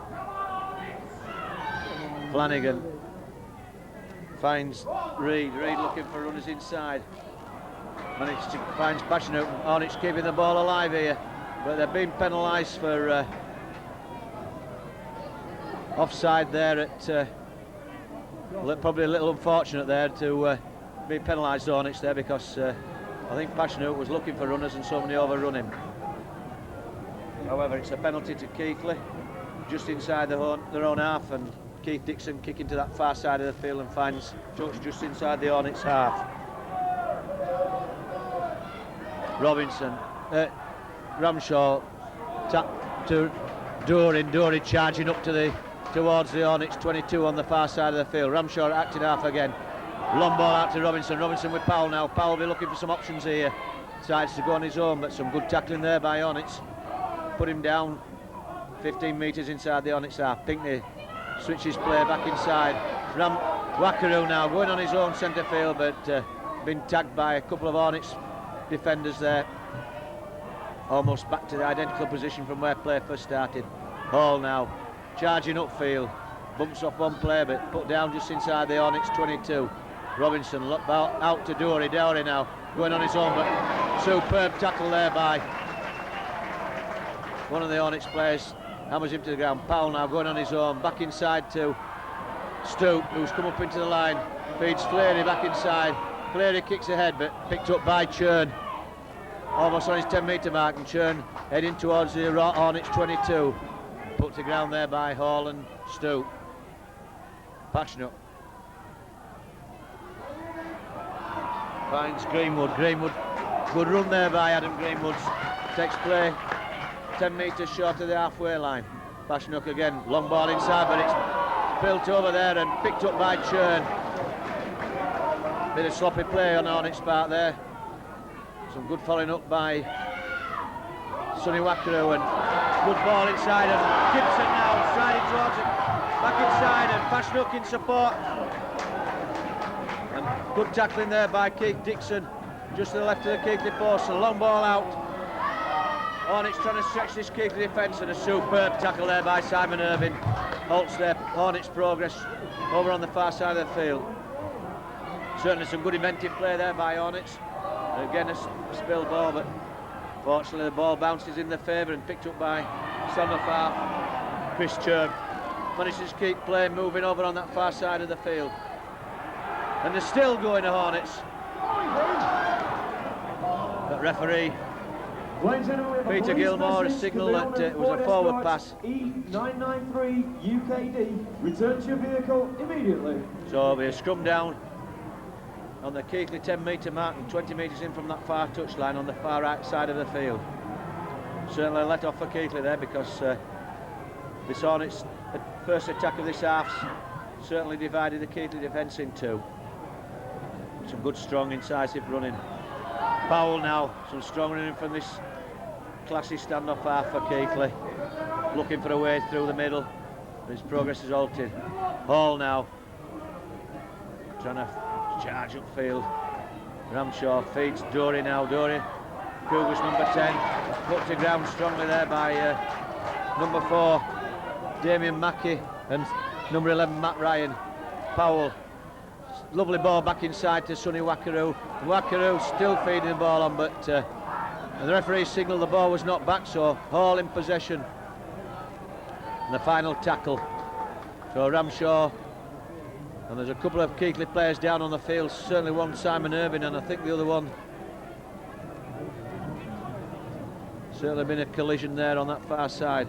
Flanagan finds Reid looking for runners inside. managed to find Passionate. Hornets keeping the ball alive here, but they're being penalised for offside there at probably a little unfortunate there to be penalised, Hornets there, because I think Passionate was looking for runners and somebody overrun him. However, it's a penalty to Keighley, just inside their own half, and Keith Dixon kicking to that far side of the field and finds touch just inside the Hornets half. Robinson, Ramshaw, tap to Dury charging up to towards the Hornets 22 on the far side of the field. Ramshaw acting half again. Long ball out to Robinson. Robinson with Powell now. Powell will be looking for some options here. Decides to go on his own, but some good tackling there by Hornets. Put him down 15 metres inside the Hornets half. Pinkney switches play back inside. Wackaroo now going on his own centre field, but been tagged by a couple of Hornets defenders there. Almost back to the identical position from where play first started. Hall now charging upfield. Bumps off one player, but put down just inside the Hornets 22. Robinson look out to Dury. Dury now going on his own, but superb tackle there by one of the Hornets players. Hammers him to the ground. Powell now going on his own, back inside to Stoop, who's come up into the line. Feeds Fleary back inside. Fleary kicks ahead, but picked up by Churn. Almost on his 10-metre mark, and Churn heading towards the Hornets 22. Put to ground there by Hall and Stoop. Passionate finds Greenwood. Good run there by Adam Greenwood. Takes play 10 metres short of the halfway line. Passionate again, long ball inside, but it's built over there and picked up by Churn. Bit of sloppy play on Hornets' part there. Some good following up by Sonny Wackaroo, and good ball inside, and Gibson now striding towards it. Back inside, and Pashnuk in support. And good tackling there by Keith Dixon, just to the left of the Keighley post. A long ball out. Hornets trying to stretch this Keighley defence, and a superb tackle there by Simon Irving. Halts their Hornets' progress over on the far side of the field. Certainly some good inventive play there by Hornets. And again a spilled ball, but fortunately the ball bounces in their favour and picked up by Samuel Farr. Chris Churn manages to keep play moving over on that far side of the field. And they're still going to Hornets. But referee Peter Gilmore has signalled that it was a forward pass. E993 UKD, return to your vehicle immediately. So it'll be a scrum down on the Keighley 10-metre mark and 20 metres in from that far touchline on the far right side of the field. Certainly a let off for Keighley there, because this Hornets' first attack of this half certainly divided the Keighley defence in two. Some good, strong, incisive running. Powell now, some strong running from this classy stand-off half for Keighley. Looking for a way through the middle, but his progress is halted. Hall now, trying to charge upfield. Ramshaw feeds Dury now. Dury, Cougars number 10, put to ground strongly there by number 4, Damien Mackey, and number 11, Matt Ryan. Powell, lovely ball back inside to Sonny Wackaroo. Wackaroo still feeding the ball on, but and the referee signalled the ball was not back, so Hall in possession. And the final tackle. So Ramshaw, and there's a couple of Keighley players down on the field, certainly one Simon Irving, and I think the other one. Certainly been a collision there on that far side.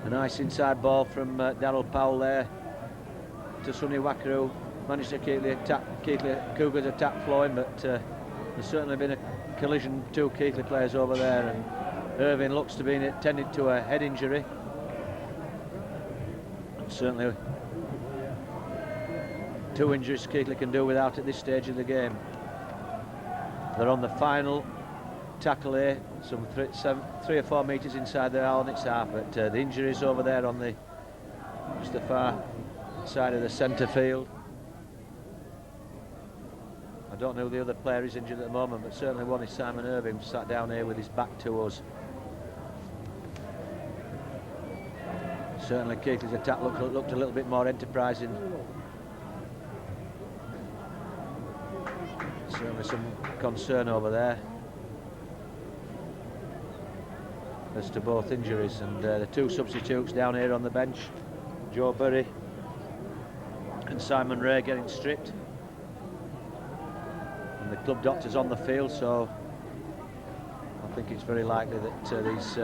A nice inside ball from Darryl Powell there to Sonny Wackaroo. Managed to keep the Cougars attack flowing, but there's certainly been a collision, two Keighley players over there, and Irving looks to be tending to a head injury. Certainly two injuries Keighley can do without at this stage of the game. They're on the final tackle here, some 3 or 4 metres inside the Hornets half, but the injuries over there on just the far side of the centre field. I don't know who the other player is injured at the moment, but certainly one is Simon Irving, sat down here with his back to us. Certainly Keighley's attack looked a little bit more enterprising Certainly some concern over there as to both injuries, and the two substitutes down here on the bench, Joe Burry and Simon Ray, getting stripped, and the club doctor's on the field, so I think it's very likely that these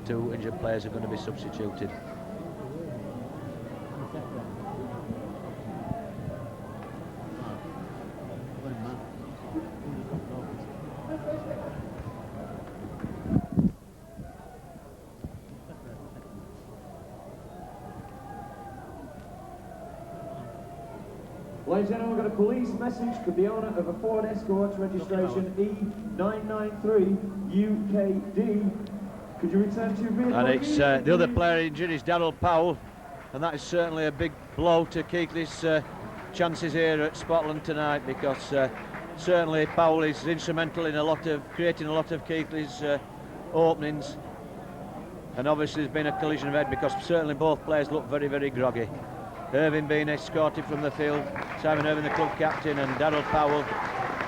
two injured players are going to be substituted. Ladies and gentlemen, we've got a police message for the owner of a Ford Escort, registration E993UKD. Could you return to rear? And it's the other player injured is Daryl Powell, and that is certainly a big blow to Keighley's chances here at Scotland tonight, because certainly Powell is instrumental in creating a lot of Keighley's openings, and obviously there's been a collision of head because certainly both players look very, very groggy. Irving being escorted from the field, Simon Irving the club captain, and Daryl Powell,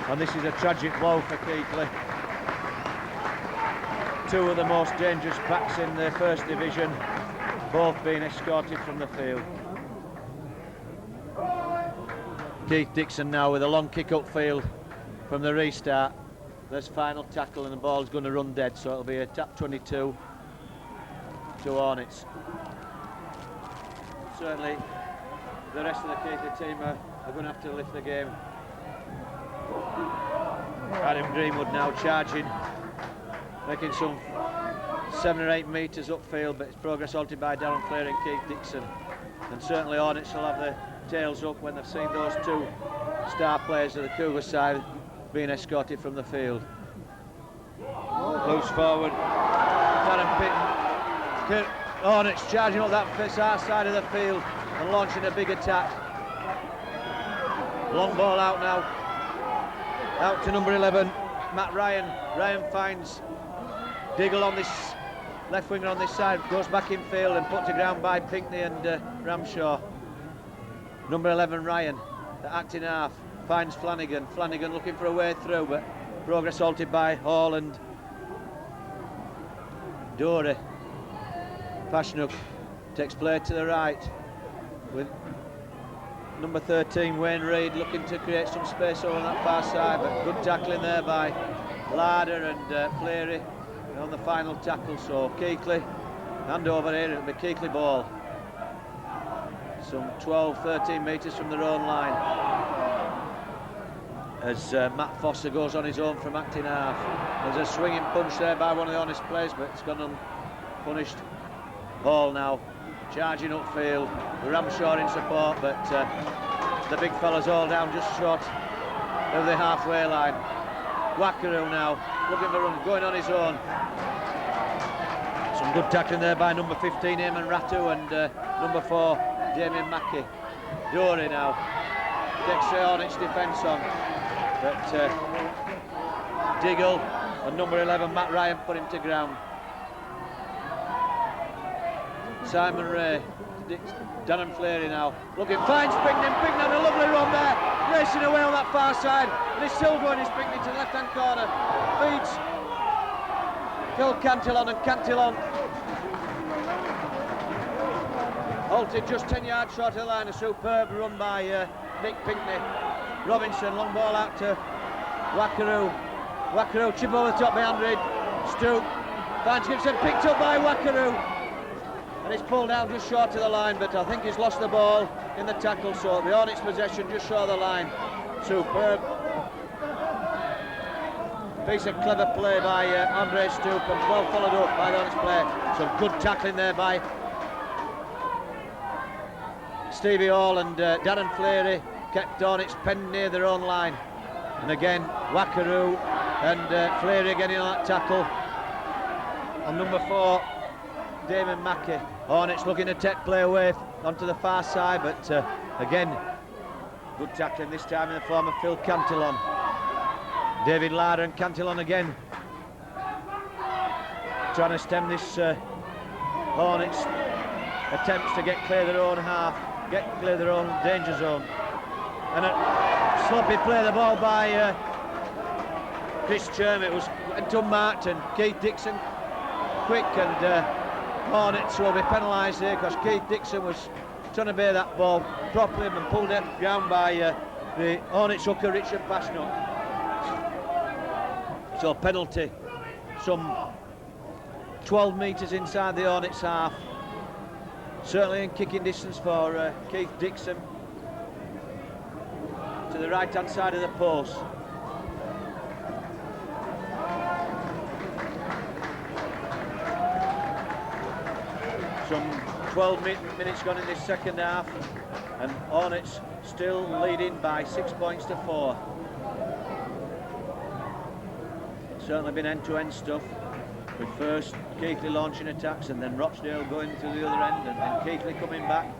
and this is a tragic blow for Keighley. Two of the most dangerous backs in the first division, both being escorted from the field. Keith Dixon now with a long kick upfield from the restart. There's final tackle and the ball's going to run dead, so it'll be a tap 22 to Hornets. Certainly the rest of the Keighley team are going to have to lift the game. Adam Greenwood now charging, making some 7 or 8 metres upfield, but it's progress halted by Darren Flair and Keith Dixon. And certainly Hornets will have their tails up when they've seen those two star players of the Cougar side being escorted from the field. Loose forward, Darren Pitton. Hornets charging up that far side of the field and launching a big attack. Long ball out now, out to number 11, Matt Ryan. Ryan finds Diggle on this left winger on this side, goes back in field and put to ground by Pinckney and Ramshaw. Number 11 Ryan, the acting half, finds Flanagan. Flanagan looking for a way through, but progress halted by Hall and Dory. Pashnuk takes play to the right with number 13 Wayne Reid looking to create some space over on that far side, but good tackling there by Larder and Fleary on the final tackle. So Keighley, hand over here, it'll be Keighley ball, some 12-13 metres from their own line, as Matt Foster goes on his own from acting half. There's a swinging punch there by one of the Honest players, but it's gone unpunished. Hall now charging upfield, Ramshaw in support, but the big fella's all down just short of the halfway line. Wackaroo now looking for run, going on his own. Some good tackling there by number 15 Eamon Ratu and number 4 Damien Mackey. Dory now takes the Hornets defence on, but Diggle and number 11 Matt Ryan put him to ground. Simon Ray, Darren Fleary now looking, finds Pinckney. Pinckney on a lovely run there, racing away on that far side, and he's still going, his Pinckney to the left hand corner, feeds Phil Cantillon, and Cantillon halted just 10 yards short of the line. A superb run by Nick Pinckney. Robinson, long ball out to Wackaroo. Wackaroo chip over the top behind Reid. Stoop finds Gibson, picked up by Wackaroo, and he's pulled down just short of the line, but I think he's lost the ball in the tackle, so the Hornets possession just short of the line. Superb piece of clever play by Andre Stoop, and well followed up by the Hornets player. Some good tackling there by Stevie Hall, and Darren Fleary kept Hornets penned near their own line. And again Wackaroo and Fleary again in on that tackle on number 4 Damon Mackey. Hornets looking to take play away onto the far side, but again good tackling this time in the form of Phil Cantillon. David Larder and Cantillon again trying to stem this Hornets attempts to get clear their own half, get clear their own danger zone. And a sloppy play the ball by Chris Cherm. It was unmarked, and Keith Dixon quick, and Hornets will be penalised here because Keith Dixon was trying to bear that ball properly and pulled it down by the Hornets hooker Richard Pashnut. So penalty, some 12 metres inside the Hornets half. Certainly in kicking distance for Keith Dixon to the right hand side of the post. Some 12 minutes gone in this second half, and Hornets still leading by 6 points to 4. It's certainly been end-to-end stuff, with first Keighley launching attacks and then Rochdale going to the other end, and then Keighley coming back.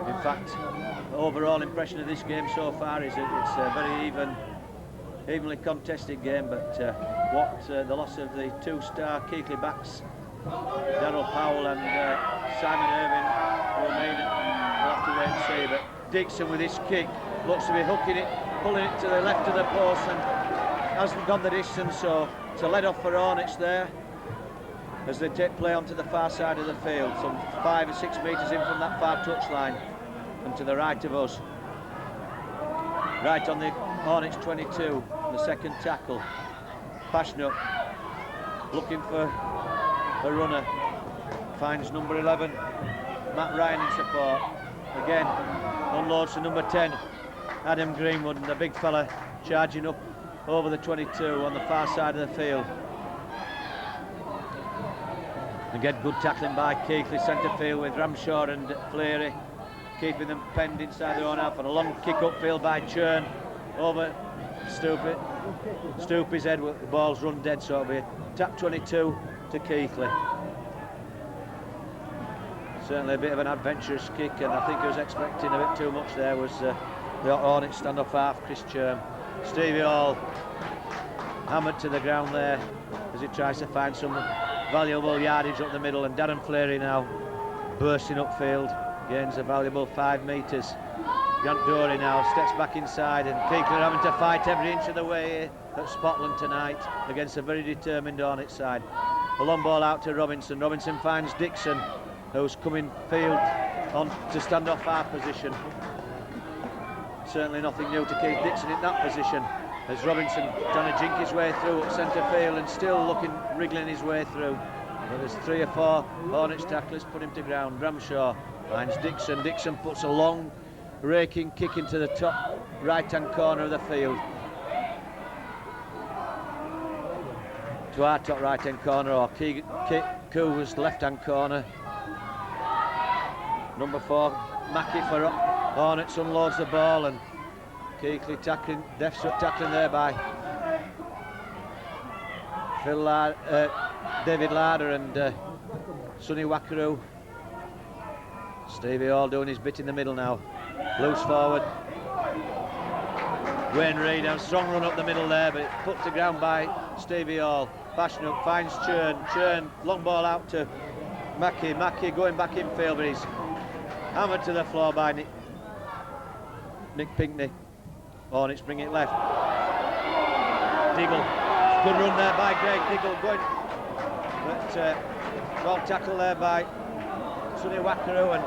In fact, overall impression of this game so far is that it's a very evenly contested game, but the loss of the two-star Keighley backs, Darryl Powell and Simon Irving, will mean we'll have to wait and see. But Dixon with his kick looks to be hooking it, pulling it to the left of the post, and hasn't gone the distance, so it's a let off for Hornets there as they take play onto the far side of the field, some 5 or 6 metres in from that far touchline and to the right of us. Right on the Hornets 22, the second tackle. Pashnut looking for a runner, finds number 11, Matt Ryan in support. Again, unloads to number 10, Adam Greenwood, and the big fella charging up over the 22 on the far side of the field. Again, good tackling by Keighley, centre field with Ramshaw and Fleary, keeping them penned inside their own half, and a long kick upfield by Churn over Stoopy's head. The ball's run dead, so it'll be a tap 22 to Keighley. Certainly a bit of an adventurous kick, and I think he was expecting a bit too much there, was the Hornets stand-off half, Chris Churn. Stevie Hall hammered to the ground there as he tries to find some valuable yardage up the middle, and Darren Fleary now bursting upfield, gains a valuable 5 metres. Grant Dory now steps back inside, and Keighley having to fight every inch of the way here at Spotland tonight against a very determined Hornet side. A long ball out to Robinson. Robinson finds Dixon, who's coming field on to stand off our position. Certainly nothing new to Keith Dixon in that position, as Robinson trying to jink his way through at centre field and still wriggling his way through. But there's 3 or 4 Hornets tacklers put him to ground. Ramshaw finds Dixon. Dixon puts a long raking kick into the top right-hand corner of the field. To our top right-hand corner, or Cougar's left-hand corner. Number 4, Mackey for Hornets unloads the ball, and Keighley tackling, deft tackling there by David Larder and Sonny Wackaroo. Stevie Hall doing his bit in the middle now. Loose forward. Wayne Reid, a strong run up the middle there, but it's put to ground by Stevie Hall. Pashnut finds Churn. Churn, long ball out to Mackey. Mackey going back in field, but he's hammered to the floor by Nick Pinkney. Hornets bring it left. Diggle, good run there by Greg Diggle, going, but well tackle there by Sonny Wackaroo, and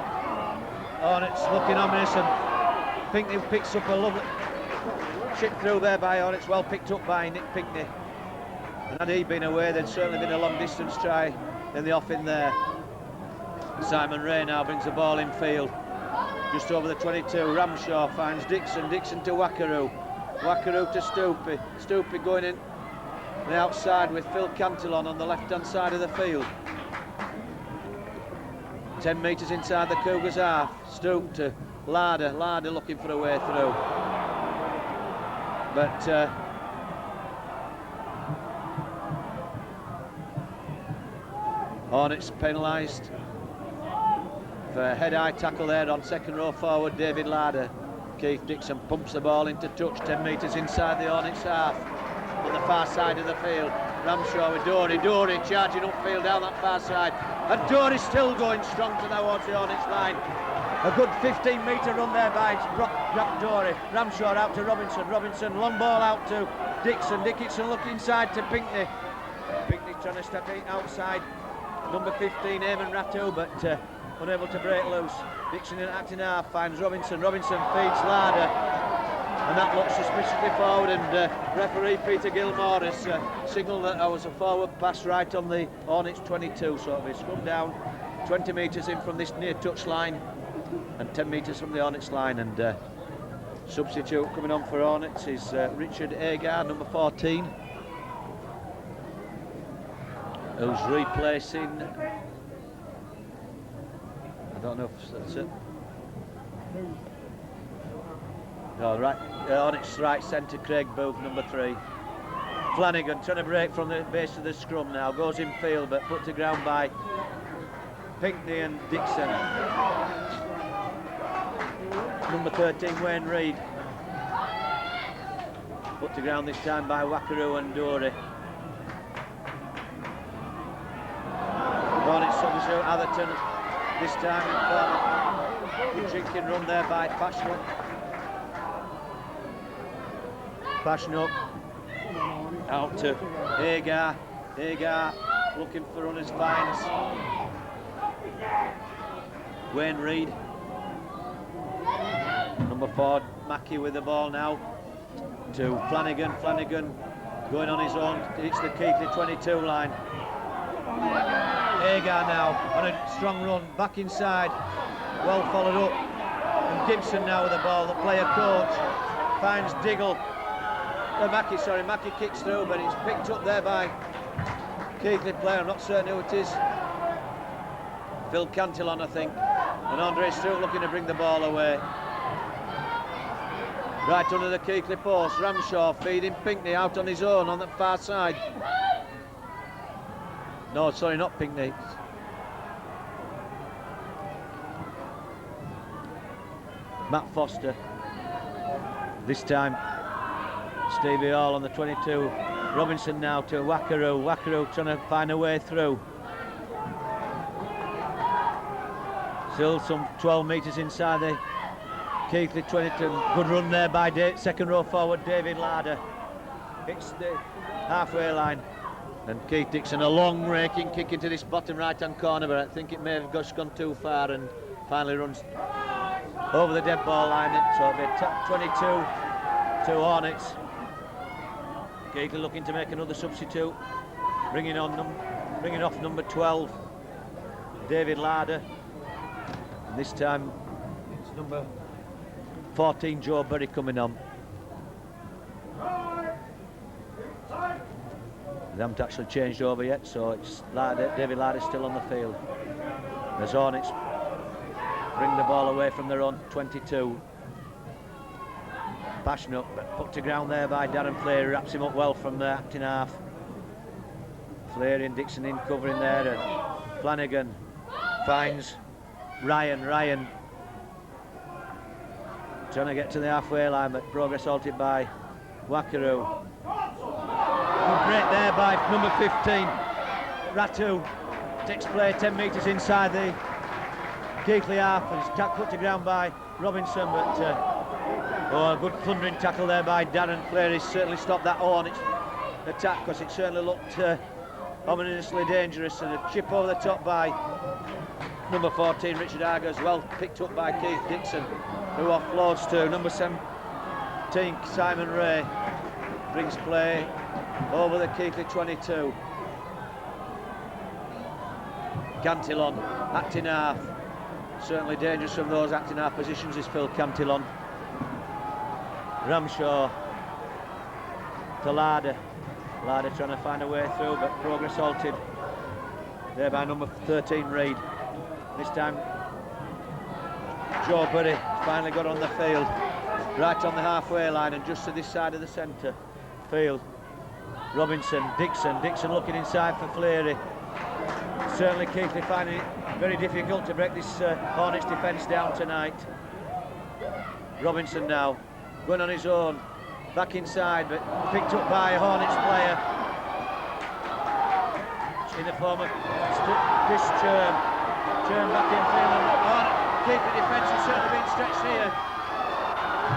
Hornets looking ominous, and Pinkney picks up a lovely chip through there by Hornets, well picked up by Nick Pinkney. And had he been away, there'd certainly been a long distance try in the off in there. Simon Ray now brings the ball in field, just over the 22. Ramshaw finds Dixon. Dixon to Wackaroo. Wackaroo to Stoopy. Stoopy going in the outside with Phil Cantillon on the left-hand side of the field. 10 metres inside the Cougars' half. Stoop to Larder. Larder looking for a way through. But Hornets penalised for a head-high tackle there on second row forward David Larder. Keith Dixon pumps the ball into touch 10 metres inside the Hornets half on the far side of the field. Ramshaw with Dory. Dory charging upfield down that far side, and Dory still going strong towards the Hornets line. A good 15-metre run there by Dory. Ramshaw out to Robinson. Robinson, long ball out to Dixon. Dickinson looking inside to Pinkney. Pinkney trying to step it outside. Number 15, Eamon Ratu, but unable to break loose. Dixon in acting half finds Robinson. Robinson feeds Larder. And that looks suspiciously forward, and referee Peter Gilmore has signalled that I was a forward pass right on the Hornets 22, so it's come down 20 metres in from this near touch line and 10 metres from the Hornets line, and substitute coming on for Hornets is Richard Agar, number 14, who's replacing, I don't know if that's it. No, right, Hornets right centre, Craig Booth, number 3. Flanagan trying to break from the base of the scrum now, goes in field but put to ground by Pinkney and Dixon. Number 13, Wayne Reid. Put to ground this time by Wackaroo and Dory. Hornets substitute Atherton this time in corner. Good drinking run there by Pashnuk. Pashnuk out to Agar. Agar looking for runners, finds Wayne Reid. Number 4, Mackey with the ball now to Flanagan. Flanagan going on his own. It's the Keighley 22 line. Agar now on a strong run back inside, well followed up, and Gibson now with the ball. The player coach finds Diggle. Mackey kicks through, but it's picked up there by Keighley player. I'm not certain who it is. Phil Cantillon, I think. And Andre Stewart looking to bring the ball away. Right under the Keighley post. Ramshaw feeding Pinkney out on his own on the far side. No, sorry, not Pinkney. Matt Foster. This time Stevie Hall on the 22. Robinson now to Wackaroo. Wackaroo trying to find a way through. Still some 12 metres inside the Keighley 22. Good run there by second row forward David Larder. Hits the halfway line. And Keith Dixon, a long raking kick into this bottom right-hand corner, but I think it may have just gone too far and finally runs over the dead ball line. So it'll be top 22 to Hornets. Keighley looking to make another substitute, bringing off number 12, David Larder. And this time it's number 14, Joe Burry, coming on. They haven't actually changed over yet, so it's David Larder still on the field. As Hornets bring the ball away from their own 22. Pashnuk, but put to ground there by Darren Fleary, wraps him up well from the acting half. Fleary and Dixon in covering there, and Flanagan finds Ryan. Ryan trying to get to the halfway line, but progress halted by Wackaroo. Good break there by number 15, Ratu. Takes play 10 metres inside the Keighley half, and it's put to ground by Robinson, but a good thundering tackle there by Darren Fleary. Certainly stopped that Hornets attack, because it certainly looked ominously dangerous, and a chip over the top by number 14, Richard Argers, well picked up by Keith Dixon, who offloads to number 17, Simon Ray. Brings play over the Keighley 22. Cantillon, acting half. Certainly dangerous from those acting half positions is Phil Cantillon. Ramshaw to Larder. Larder trying to find a way through, but progress halted there by number 13, Reid. This time Joe Burry finally got on the field, right on the halfway line and just to this side of the centre field. Robinson, Dixon looking inside for Fleary. Certainly Keighley finding it very difficult to break this Hornets defence down tonight. Robinson now going on his own, back inside, but picked up by a Hornets player in the form of Chris Churn. Churn back in field, and keeper defence has certainly been stretched here.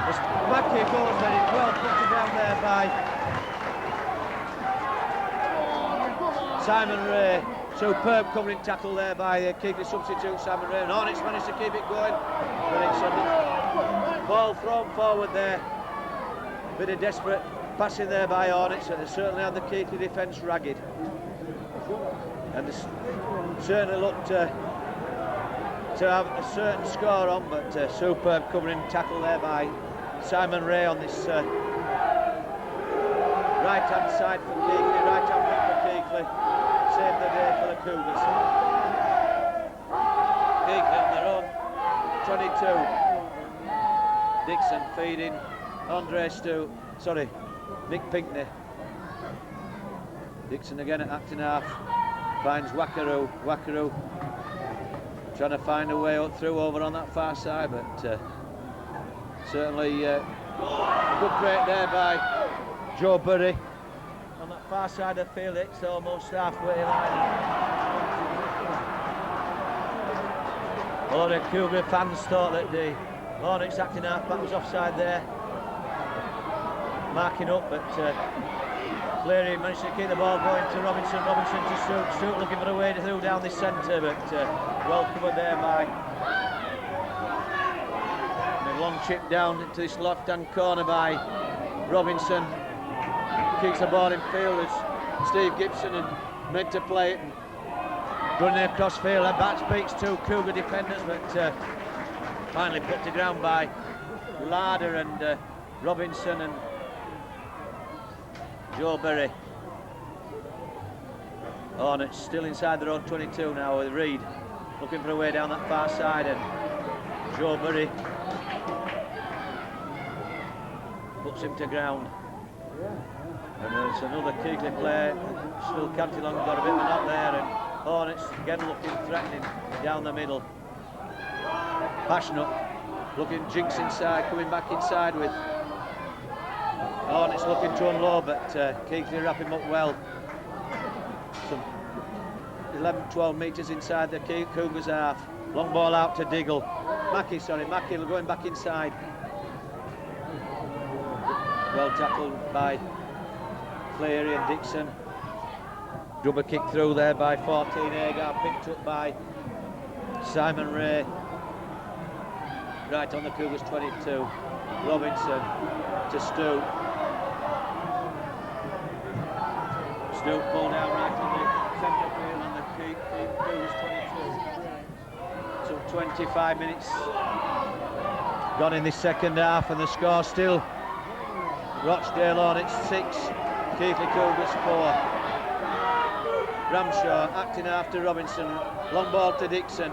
As Mackey goes very well put down there by Simon Ray. Superb covering tackle there by Keighley substitute Simon Ray. And Hornets managed to keep it going. But it's a ball thrown forward there. Bit of desperate passing there by Hornets, and they certainly had the Keighley defence ragged. And they certainly looked to have a certain score on, but superb covering tackle there by Simon Ray on this right-hand side for Keighley, right-hand back for Keighley. Saved the day for the Cougars. Keighley on their own 22. Dixon feeding Nick Pinkney. Dixon again at acting half. Finds Wackaroo. Wackaroo trying to find a way up through over on that far side, but certainly a good break there by Joe Burry. On that far side of the field, it's almost halfway line. A lot of Cougar fans thought that the Hornets acting half-back was offside there. Marking up, but Cleary managed to keep the ball going to Robinson. Robinson to Stewart. Stewart looking for a way through down this centre, but well covered there by. And a long chip down into this left-hand corner by Robinson. Keeps the ball in field as Steve Gibson and meant to play it. And running across field, and back speaks to Cougar defenders, but finally put to ground by Larder and Robinson and Joe Berry. Hornets still inside their own 22 now with Reid looking for a way down that far side, and Joe Berry puts him to ground. And there's another Keighley player, still Cantillon got a bit of a knock there, and Hornets again looking threatening down the middle. Passionate looking, Jinx inside, coming back inside with Hornets looking to unload, but Keighley wrap him up well. Some 11-12 metres inside the Cougars half. Long ball out to Diggle. Mackey going back inside. Well tackled by Cleary and Dixon. Double kick through there by 14 Agar, picked up by Simon Ray. Right on the Cougars 22. Robinson to Stewart. Stewart ball down right on the centre field on the Cougars 22. So 25 minutes gone in this second half, and the score still Rochdale Hornets 6, Keighley Cougars 4. Ramshaw acting after Robinson, long ball to Dixon.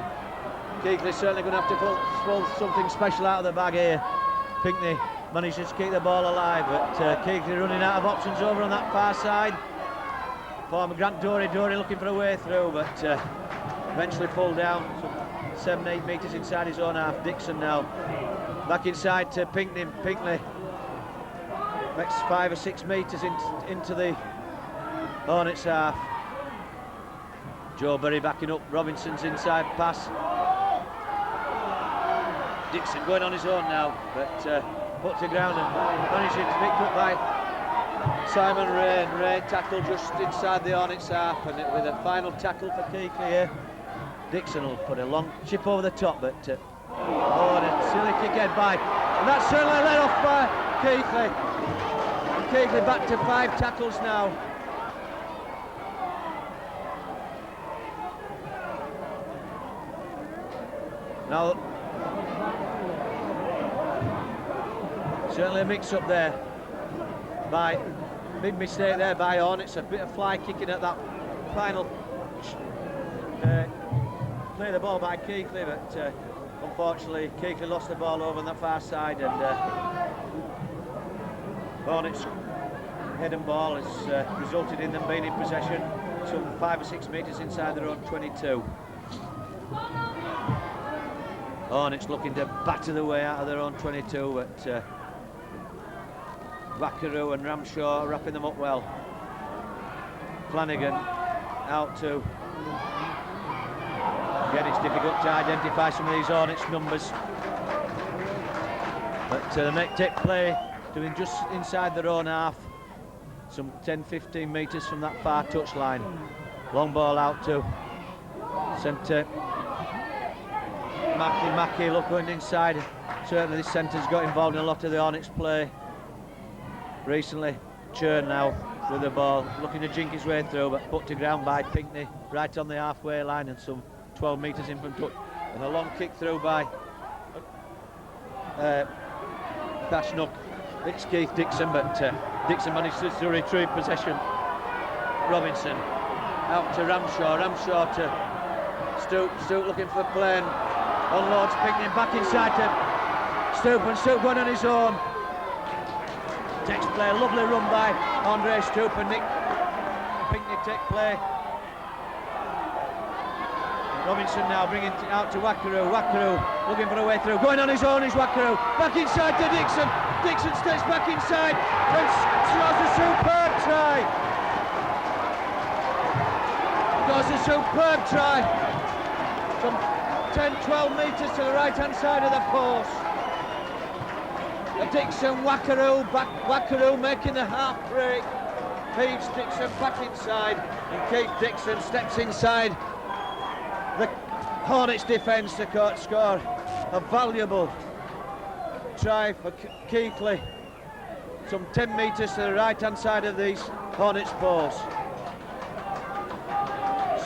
Keighley certainly going to have to pull something special out of the bag here. Pinkney manages to keep the ball alive, but Keighley running out of options over on that far side. Former Grant Dory looking for a way through, but eventually pulled down some 7-8 metres inside his own half. Dixon now back inside to Pinkney. Pinkney makes 5 or 6 metres into the Hornets half. Joe Berry backing up, Robinson's inside pass. Dixon going on his own now, but put to ground and managed to pick up by Simon Ray, and Ray tackled just inside the Hornets half, and with a final tackle for Keighley here. Dixon will put a long chip over the top, but a silly kick head by, and that's certainly let off by Keighley. Keighley back to 5 tackles now. Now, certainly a mix-up there by, big mistake there by Hornets, a bit of fly kicking at that final play the ball by Keighley, but unfortunately Keighley lost the ball over on the far side, and Hornets head and ball has resulted in them being in possession some 5 or 6 metres inside their own 22. Hornets looking to batter the way out of their own 22, but Wackaroo and Ramshaw wrapping them up well. Flanagan out to Again, it's difficult to identify some of these Hornets numbers. But they make take play, doing just inside their own half, some 10-15 metres from that far touchline. Long ball out to centre. Mackie look going inside. Certainly this centre's got involved in a lot of the Hornets play recently. Churn now with the ball, looking to jink his way through, but put to ground by Pinkney, right on the halfway line and some 12 metres in front. And a long kick through by Pashnuk. It's Keith Dixon, but Dixon manages to retrieve possession. Robinson out to Ramshaw to Stoop looking for play and unloads Pinkney back inside to Stoop, and Stoop going on his own. Takes play, lovely run by Andre Stoop, and Nick Pinkney take play. Robinson now bringing it out to Wackaroo looking for a way through, going on his own is Wackaroo, back inside to Dixon. Dixon steps back inside and scores a superb try. Scores a superb try. Some 10-12 metres to the right hand side of the post. Dixon, Wackaroo making the half break. Feeds Dixon back inside, and Keith Dixon steps inside the Hornets defence to score a valuable try for Keighley. Some 10 metres to the right hand side of these Hornets posts.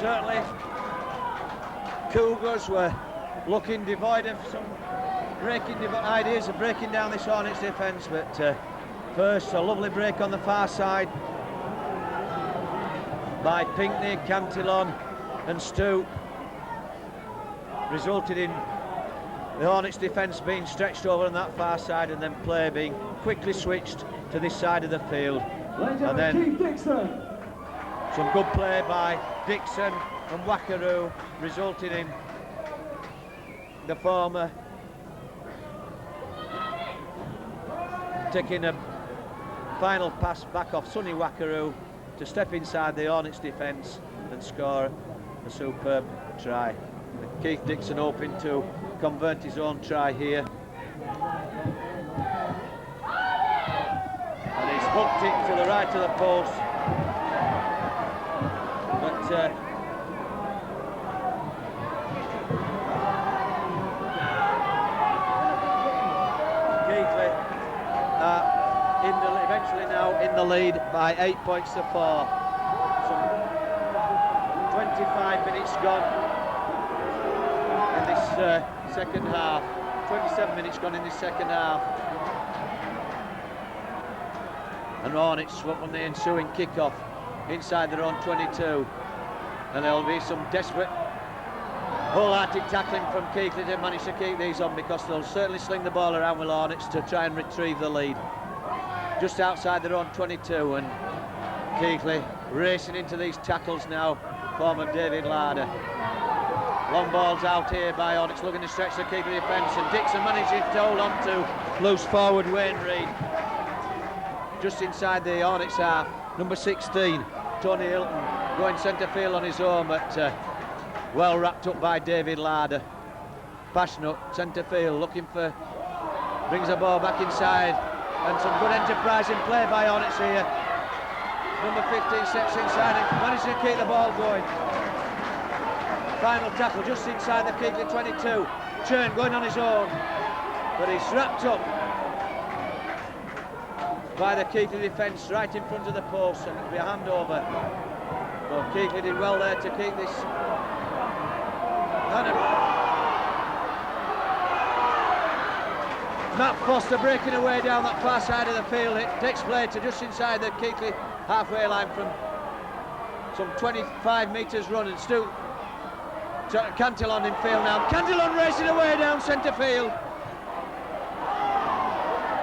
Certainly Cougars were looking devoid of some ideas of breaking down this Hornets defence, but first a lovely break on the far side by Pinkney, Cantillon and Stoop resulted in the Hornets defence being stretched over on that far side, and then play being quickly switched to this side of the field. And then some good play by Dixon and Wackaroo resulting in the former taking a final pass back off Sonny Wackaroo to step inside the Hornets defence and score a superb try. Keith Dixon hoping to convert his own try here. And he's hooked it to the right of the post. But Keighley eventually now in the lead by 8 points to 4. Some 25 minutes gone in this second half. 27 minutes gone in this second half. And Hornets on the ensuing kick-off inside their own 22. And there'll be some desperate wholehearted tackling from Keighley to manage to keep these on, because they'll certainly sling the ball around with Hornets to try and retrieve the lead. Just outside their own 22, and Keighley racing into these tackles now, former David Larder. Long balls out here by Hornets, looking to stretch the Keighley defence, and Dixon manages to hold on to loose forward Wayne Reid. Just inside the Hornets half, number 16, Tony Hilton, going centre field on his own, but well wrapped up by David Larder. Pashnut, centre field, looking for, brings the ball back inside, and some good enterprising play by Hornets here. Number 15 steps inside and manages to keep the ball going. Final tackle just inside the Keighley 22. Churn going on his own, but he's wrapped up by the Keighley defence right in front of the post, and it'll be a handover. So Keighley did well there to keep this. Matt Foster breaking away down that far side of the field. It takes play to just inside the Keighley halfway line from some 25 metres run, and Stu Cantillon in field now. Cantillon racing away down centre field,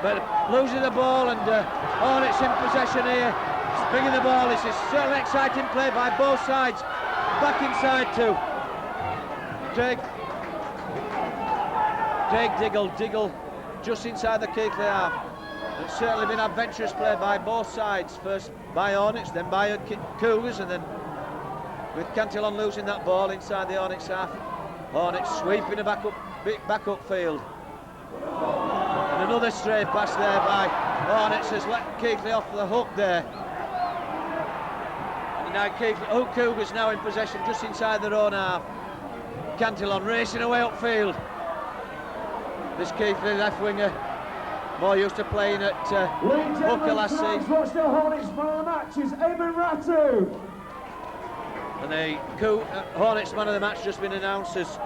but losing the ball, and Hornets in possession here, bringing the ball. This is certainly exciting play by both sides. Back inside to Craig Diggle just inside the Keighley half. It's certainly been adventurous play by both sides, first by Hornets, then by Cougars, and then with Cantillon losing that ball inside the Hornets half. Hornets sweeping a back upfield. And another stray pass there by Hornets has let Keighley off the hook there. And now Cougars now in possession just inside their own half. Cantillon racing away upfield. This Keighley left winger, more used to playing at hooker last season. Rochdale Hornets man of the match is Eamon Ratu. And the Hornets man of the match just been announced as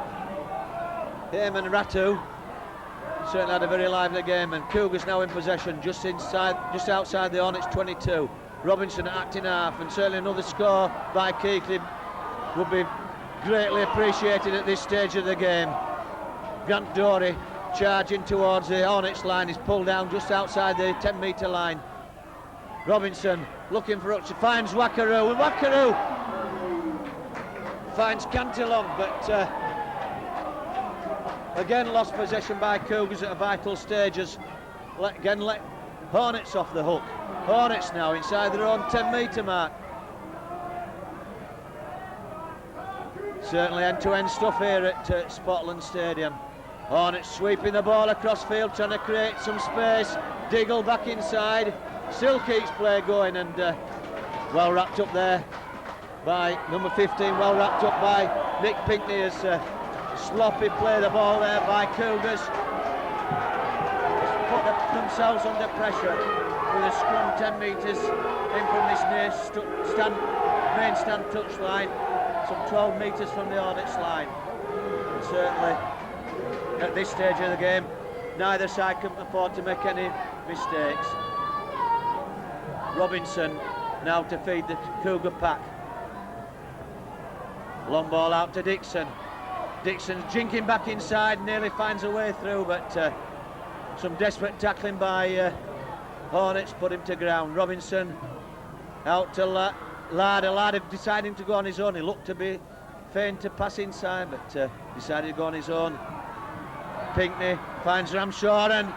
Eamon Ratu. Certainly had a very lively game, and Cougars now in possession just outside the Hornets 22. Robinson acting half, and certainly another score by Keighley would be greatly appreciated at this stage of the game. Grant Dory charging towards the Hornets line, is pulled down just outside the 10-metre line. Robinson looking for Rutsch, finds Wackaroo, and Wackaroo finds Cantillon, but again lost possession by Cougars at a vital stage as let Hornets off the hook. Hornets now inside their own 10-metre mark. Certainly end-to-end stuff here at Spotland Stadium. Hornets sweeping the ball across field, trying to create some space. Diggle back inside, still keeps play going, and well wrapped up there by number 15, well wrapped up by Nick Pinkney as sloppy play the ball there by Cougars. Put themselves under pressure with a scrum 10 metres in from this main stand touch line, some 12 metres from the Hornets line. And certainly at this stage of the game, neither side can afford to make any mistakes. Robinson now to feed the Cougar pack. Long ball out to Dixon. Dixon's jinking back inside, nearly finds a way through, but some desperate tackling by Hornets put him to ground. Robinson out to Larder deciding to go on his own. He looked to be fain to pass inside, but decided to go on his own. Pinkney finds Ramshaw, and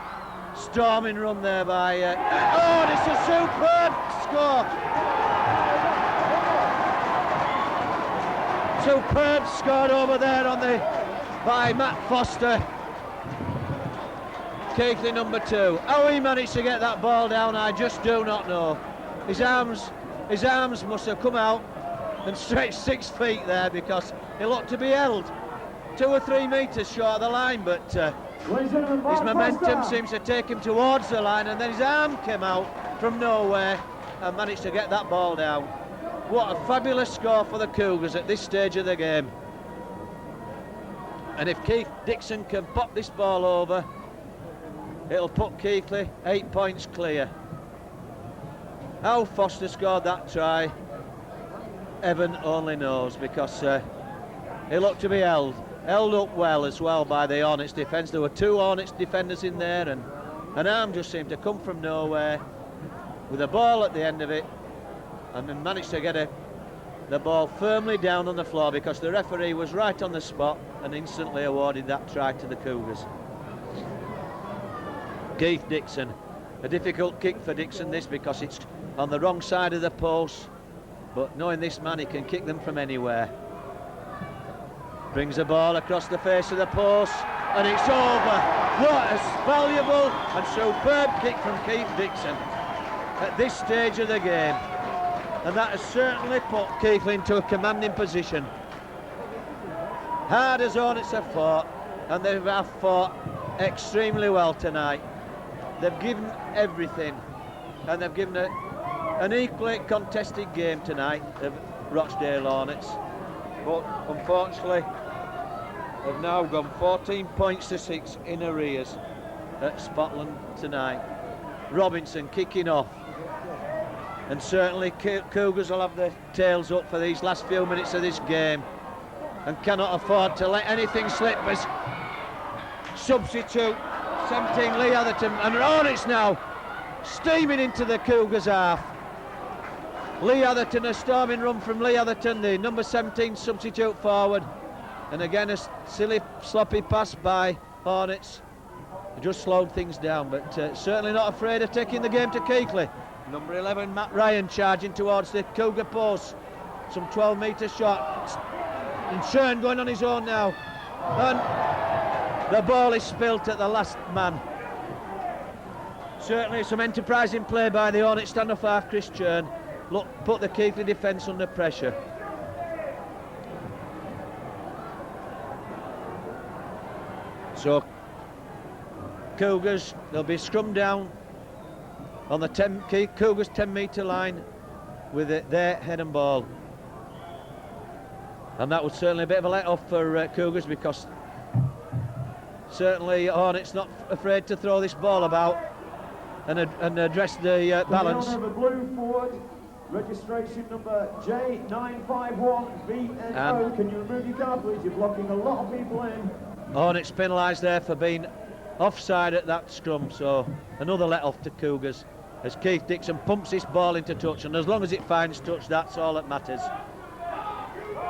storming run there by oh, it's a superb score. Superb score over there by Matt Foster. Keighley number 2. How he managed to get that ball down, I just do not know. His arms must have come out and stretched 6 feet there, because he looked to be held 2 or 3 metres short of the line, but his momentum seems to take him towards the line, and then his arm came out from nowhere and managed to get that ball down. What a fabulous score for the Cougars at this stage of the game. And if Keith Dixon can pop this ball over, it'll put Keighley 8 points clear. How Foster scored that try, Evan only knows, because he looked to be held up well as well by the Hornets defence. There were 2 Hornets defenders in there, and an arm just seemed to come from nowhere with a ball at the end of it, and then managed to get the ball firmly down on the floor, because the referee was right on the spot and instantly awarded that try to the Cougars. Keith Dixon, a difficult kick for Dixon this, because it's on the wrong side of the post, but knowing this man, he can kick them from anywhere. Brings the ball across the face of the post, and it's over. What a valuable and superb kick from Keith Dixon at this stage of the game, and that has certainly put Keighley into a commanding position. Hard as Hornets have fought, and they have fought extremely well tonight. They've given everything, and they've given an equally contested game tonight of Rochdale Hornets, but unfortunately have now gone 14 points to 6 in arrears at Spotland tonight. Robinson kicking off, and certainly Cougars will have their tails up for these last few minutes of this game, and cannot afford to let anything slip as substitute 17 Lee Atherton, and Hornets now steaming into the Cougars half. Lee Atherton, a storming run from Lee Atherton, the number 17 substitute forward, and again a silly sloppy pass by Hornets. Just slowed things down, but certainly not afraid of taking the game to Keighley. Number 11 Matt Ryan charging towards the Cougar post, some 12 metres short, and Shern going on his own now. And the ball is spilt at the last man. Certainly some enterprising play by the Hornets stand-off half, Chris Churn. Look, put the Keighley defence under pressure. So Cougars, they'll be scrummed down on the Cougars 10-metre line with their head and ball. And that was certainly a bit of a let-off for Cougars, because certainly Hornets not afraid to throw this ball about and address the balance. The blue forward, registration number J951BNO. Can you remove your card, please? You're blocking a lot of people in. Hornets penalised there for being offside at that scrum, so another let-off to Cougars as Keith Dixon pumps this ball into touch, and as long as it finds touch, that's all that matters.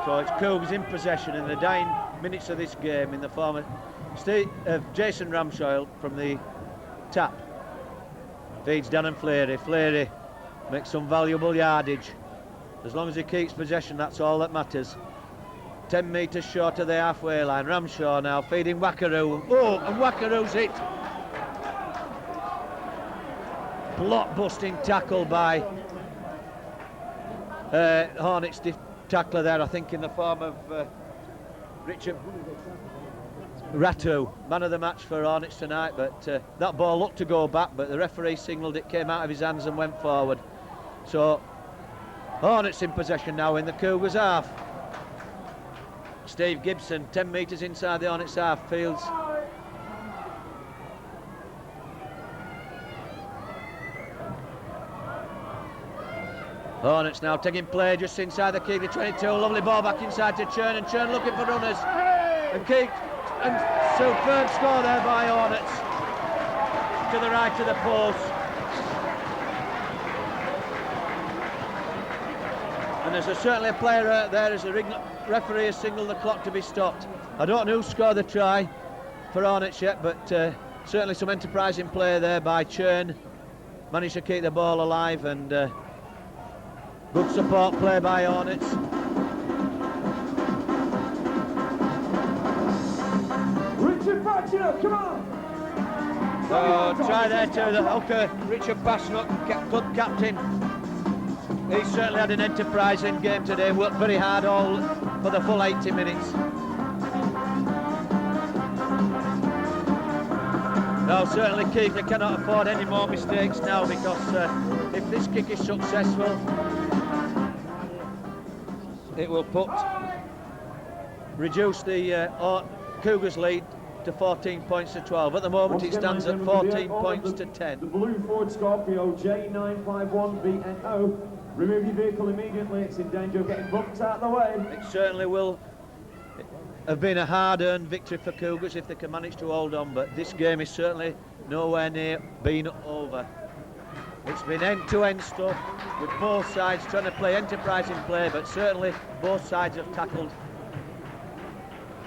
So it's Cougars in possession in the dying minutes of this game in the form of Jason Ramshaw from the tap. Feeds Dan and Fleary. Fleary makes some valuable yardage. As long as he keeps possession, that's all that matters. 10 metres short of the halfway line. Ramshaw now feeding Wackaroo. Oh, and Wackaroo's hit. Block-busting tackle by Hornets tackler there, I think in the form of Richard Ratu, man of the match for Hornets tonight. But that ball looked to go back, but the referee signalled it came out of his hands and went forward. So Hornets in possession now in the Cougars half. Steve Gibson, 10 metres inside the Hornets half, fields. Hornets now taking play just inside the Keighley 22. Lovely ball back inside to Churn, and Churn looking for runners. And superb score there by Hornets. To the right of the post. And there's certainly a player out there as the referee has signalled the clock to be stopped. I don't know who scored the try for Hornets yet, but certainly some enterprising play there by Churn. Managed to keep the ball alive, and good support play by Hornets. Richard Batchelor, come on! Oh, try there to the hooker, Richard Basnut, good captain. He certainly had an enterprising game today, worked very hard all for the full 80 minutes. No, certainly Keighley cannot afford any more mistakes now, because if this kick is successful, it will reduce the Cougars lead to 14 points to 12. At the moment it stands at 14 points to 10. The blue Ford Scorpio J951BNO. Remove your vehicle immediately, it's in danger of getting bumped out of the way. It certainly will have been a hard-earned victory for Cougars if they can manage to hold on, but this game is certainly nowhere near being over. It's been end-to-end stuff with both sides trying to play enterprising play, but certainly both sides have tackled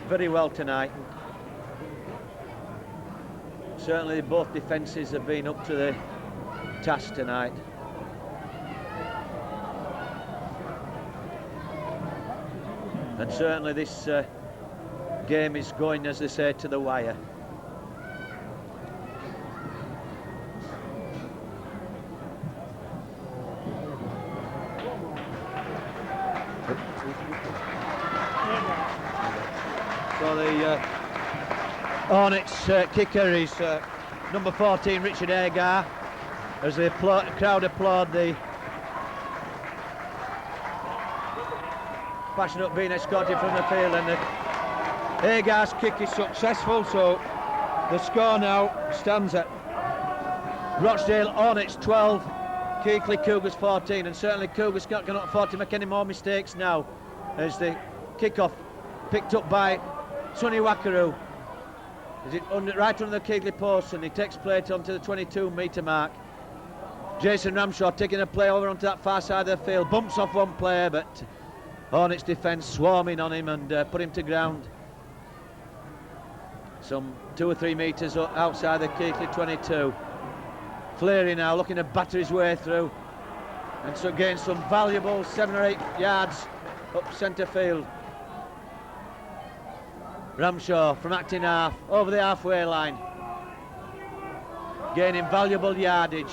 very well tonight. Certainly both defences have been up to the task tonight. And certainly this game is going, as they say, to the wire. So the Hornets kicker is number 14, Richard Agar, as the crowd applaud the Passionate being escorted from the field, and Agar's kick is successful, so the score now stands at Rochdale Hornets 12, Keighley Cougars 14, and certainly Cougars cannot afford to make any more mistakes now, as the kick-off picked up by Sonny Wackaroo. Is it right under the Keighley post, and he takes play onto the 22-metre mark. Jason Ramshaw taking a play over onto that far side of the field, bumps off one player, but Hornets defence swarming on him and put him to ground. Some 2 or 3 metres outside the Keighley 22. Fleary now looking to batter his way through, and so gain some valuable 7 or 8 yards up centre field. Ramshaw from acting half, over the halfway line. Gaining valuable yardage.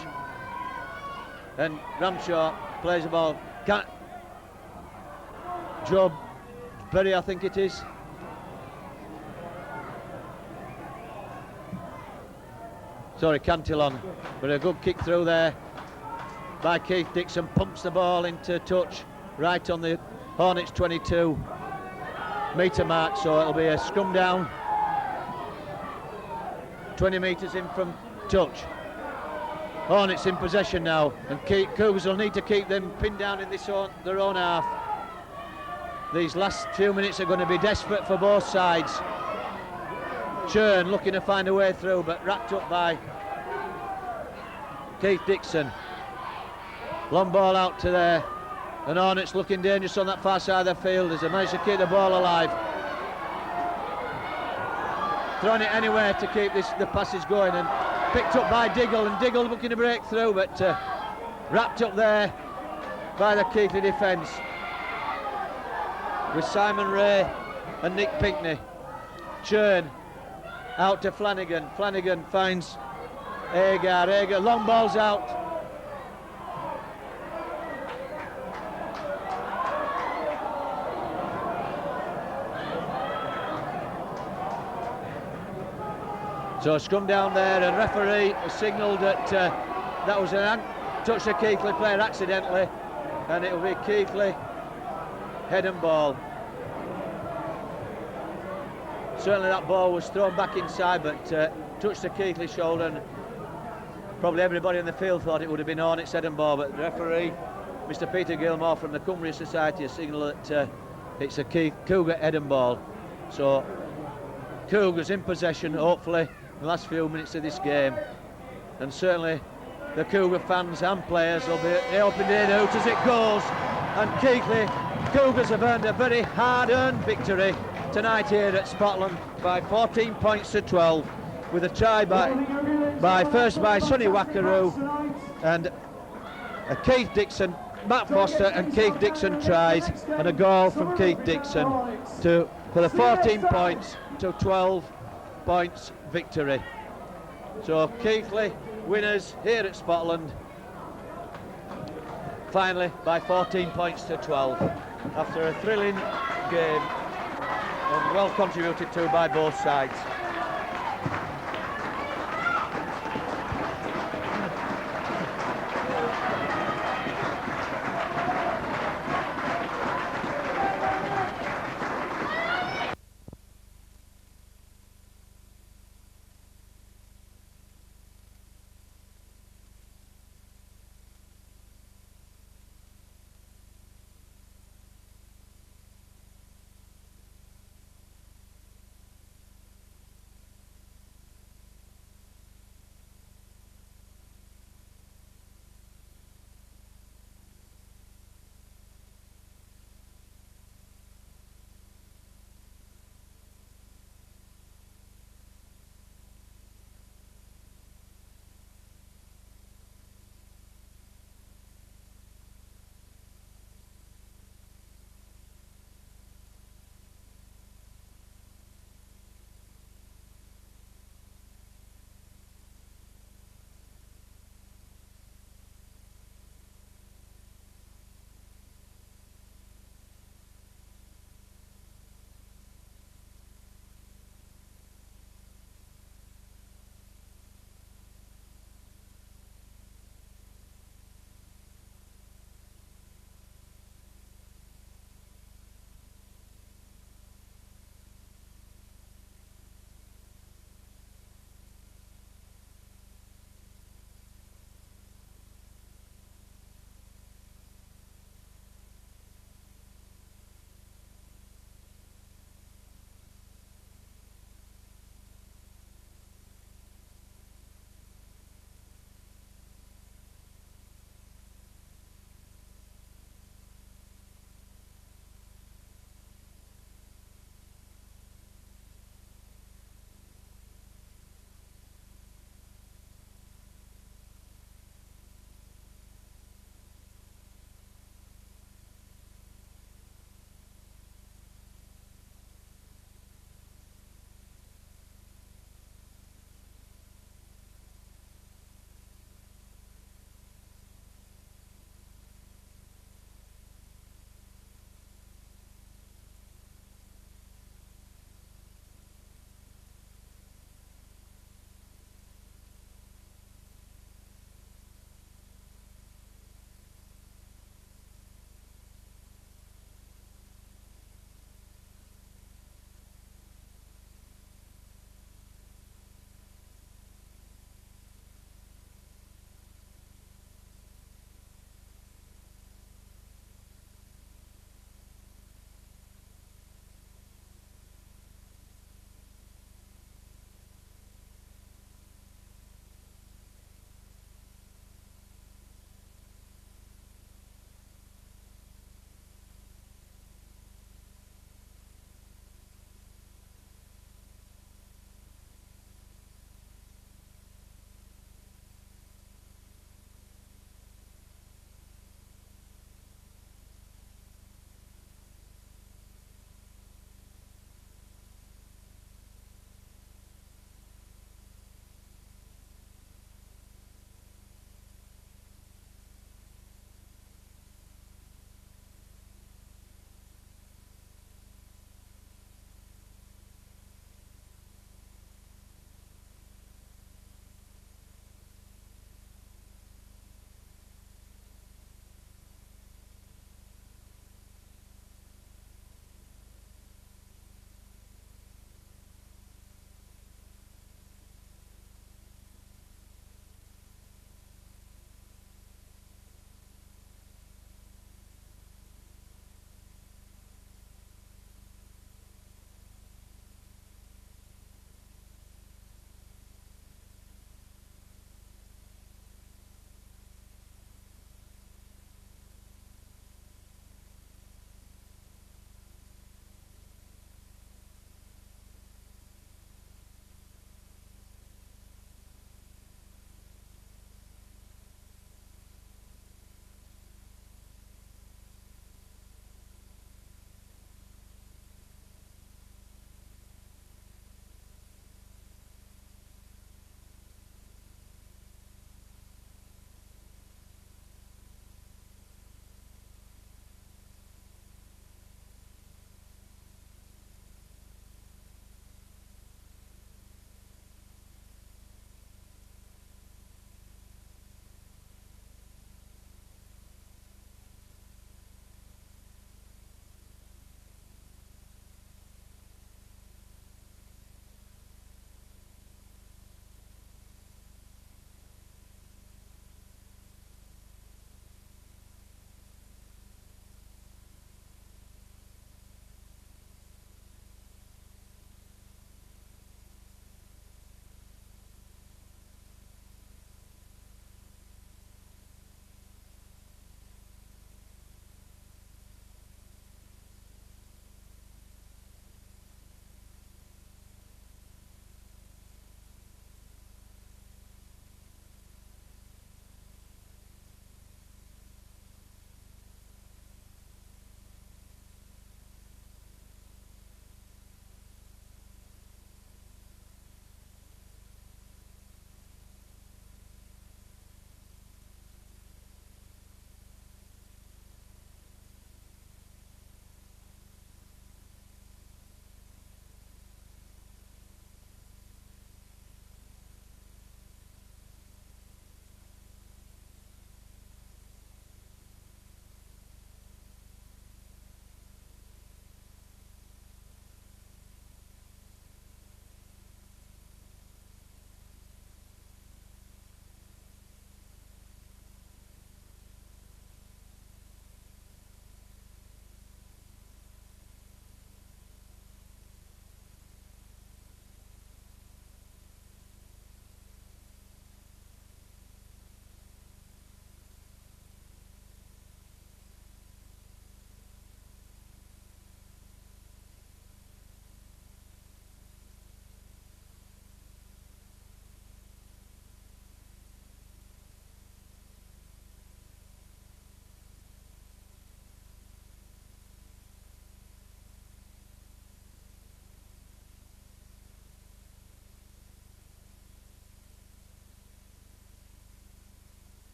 And Ramshaw plays the ball. Joe Berry, I think it is. Sorry, Cantillon. But a good kick through there by Keith Dixon. Pumps the ball into touch right on the Hornets 22 metre mark, so it'll be a scrum down. 20 metres in from touch. Hornets in possession now, and Cougars will need to keep them pinned down in their own half. These last few minutes are going to be desperate for both sides. Churn looking to find a way through, but wrapped up by Keith Dixon. Long ball out to there, and Hornets looking dangerous on that far side of the field as they manage to keep the ball alive. Throwing it anywhere to keep the passes going, and picked up by Diggle, and Diggle looking to break through, but wrapped up there by the Keighley defence with Simon Ray and Nick Pinkney. Churn out to Flanagan. Flanagan finds Agar. Agar, long ball's out. So scrum down there, and referee has signalled that that was an touch of Keighley player accidentally, and it will be Keighley head and ball. Certainly that ball was thrown back inside, but touched the Keighley shoulder, and probably everybody in the field thought it would have been Hornets head and ball, but the referee, Mr. Peter Gilmore from the Cumbria Society, has signalled that it's a Cougar head and ball. So Cougars in possession, hopefully, in the last few minutes of this game, and certainly the Cougar fans and players will be opening their out as it goes. And Keighley Cougars have earned a very hard-earned victory tonight here at Scotland by 14 points to 12, with a try first by Sonny Wackaroo and a Keith Dixon, Matt Foster and Keith Dixon tries, and a goal from Keith Dixon for the 14 points to 12 points victory. So Keighley winners here at Scotland finally by 14 points to 12 after a thrilling game and well contributed to by both sides.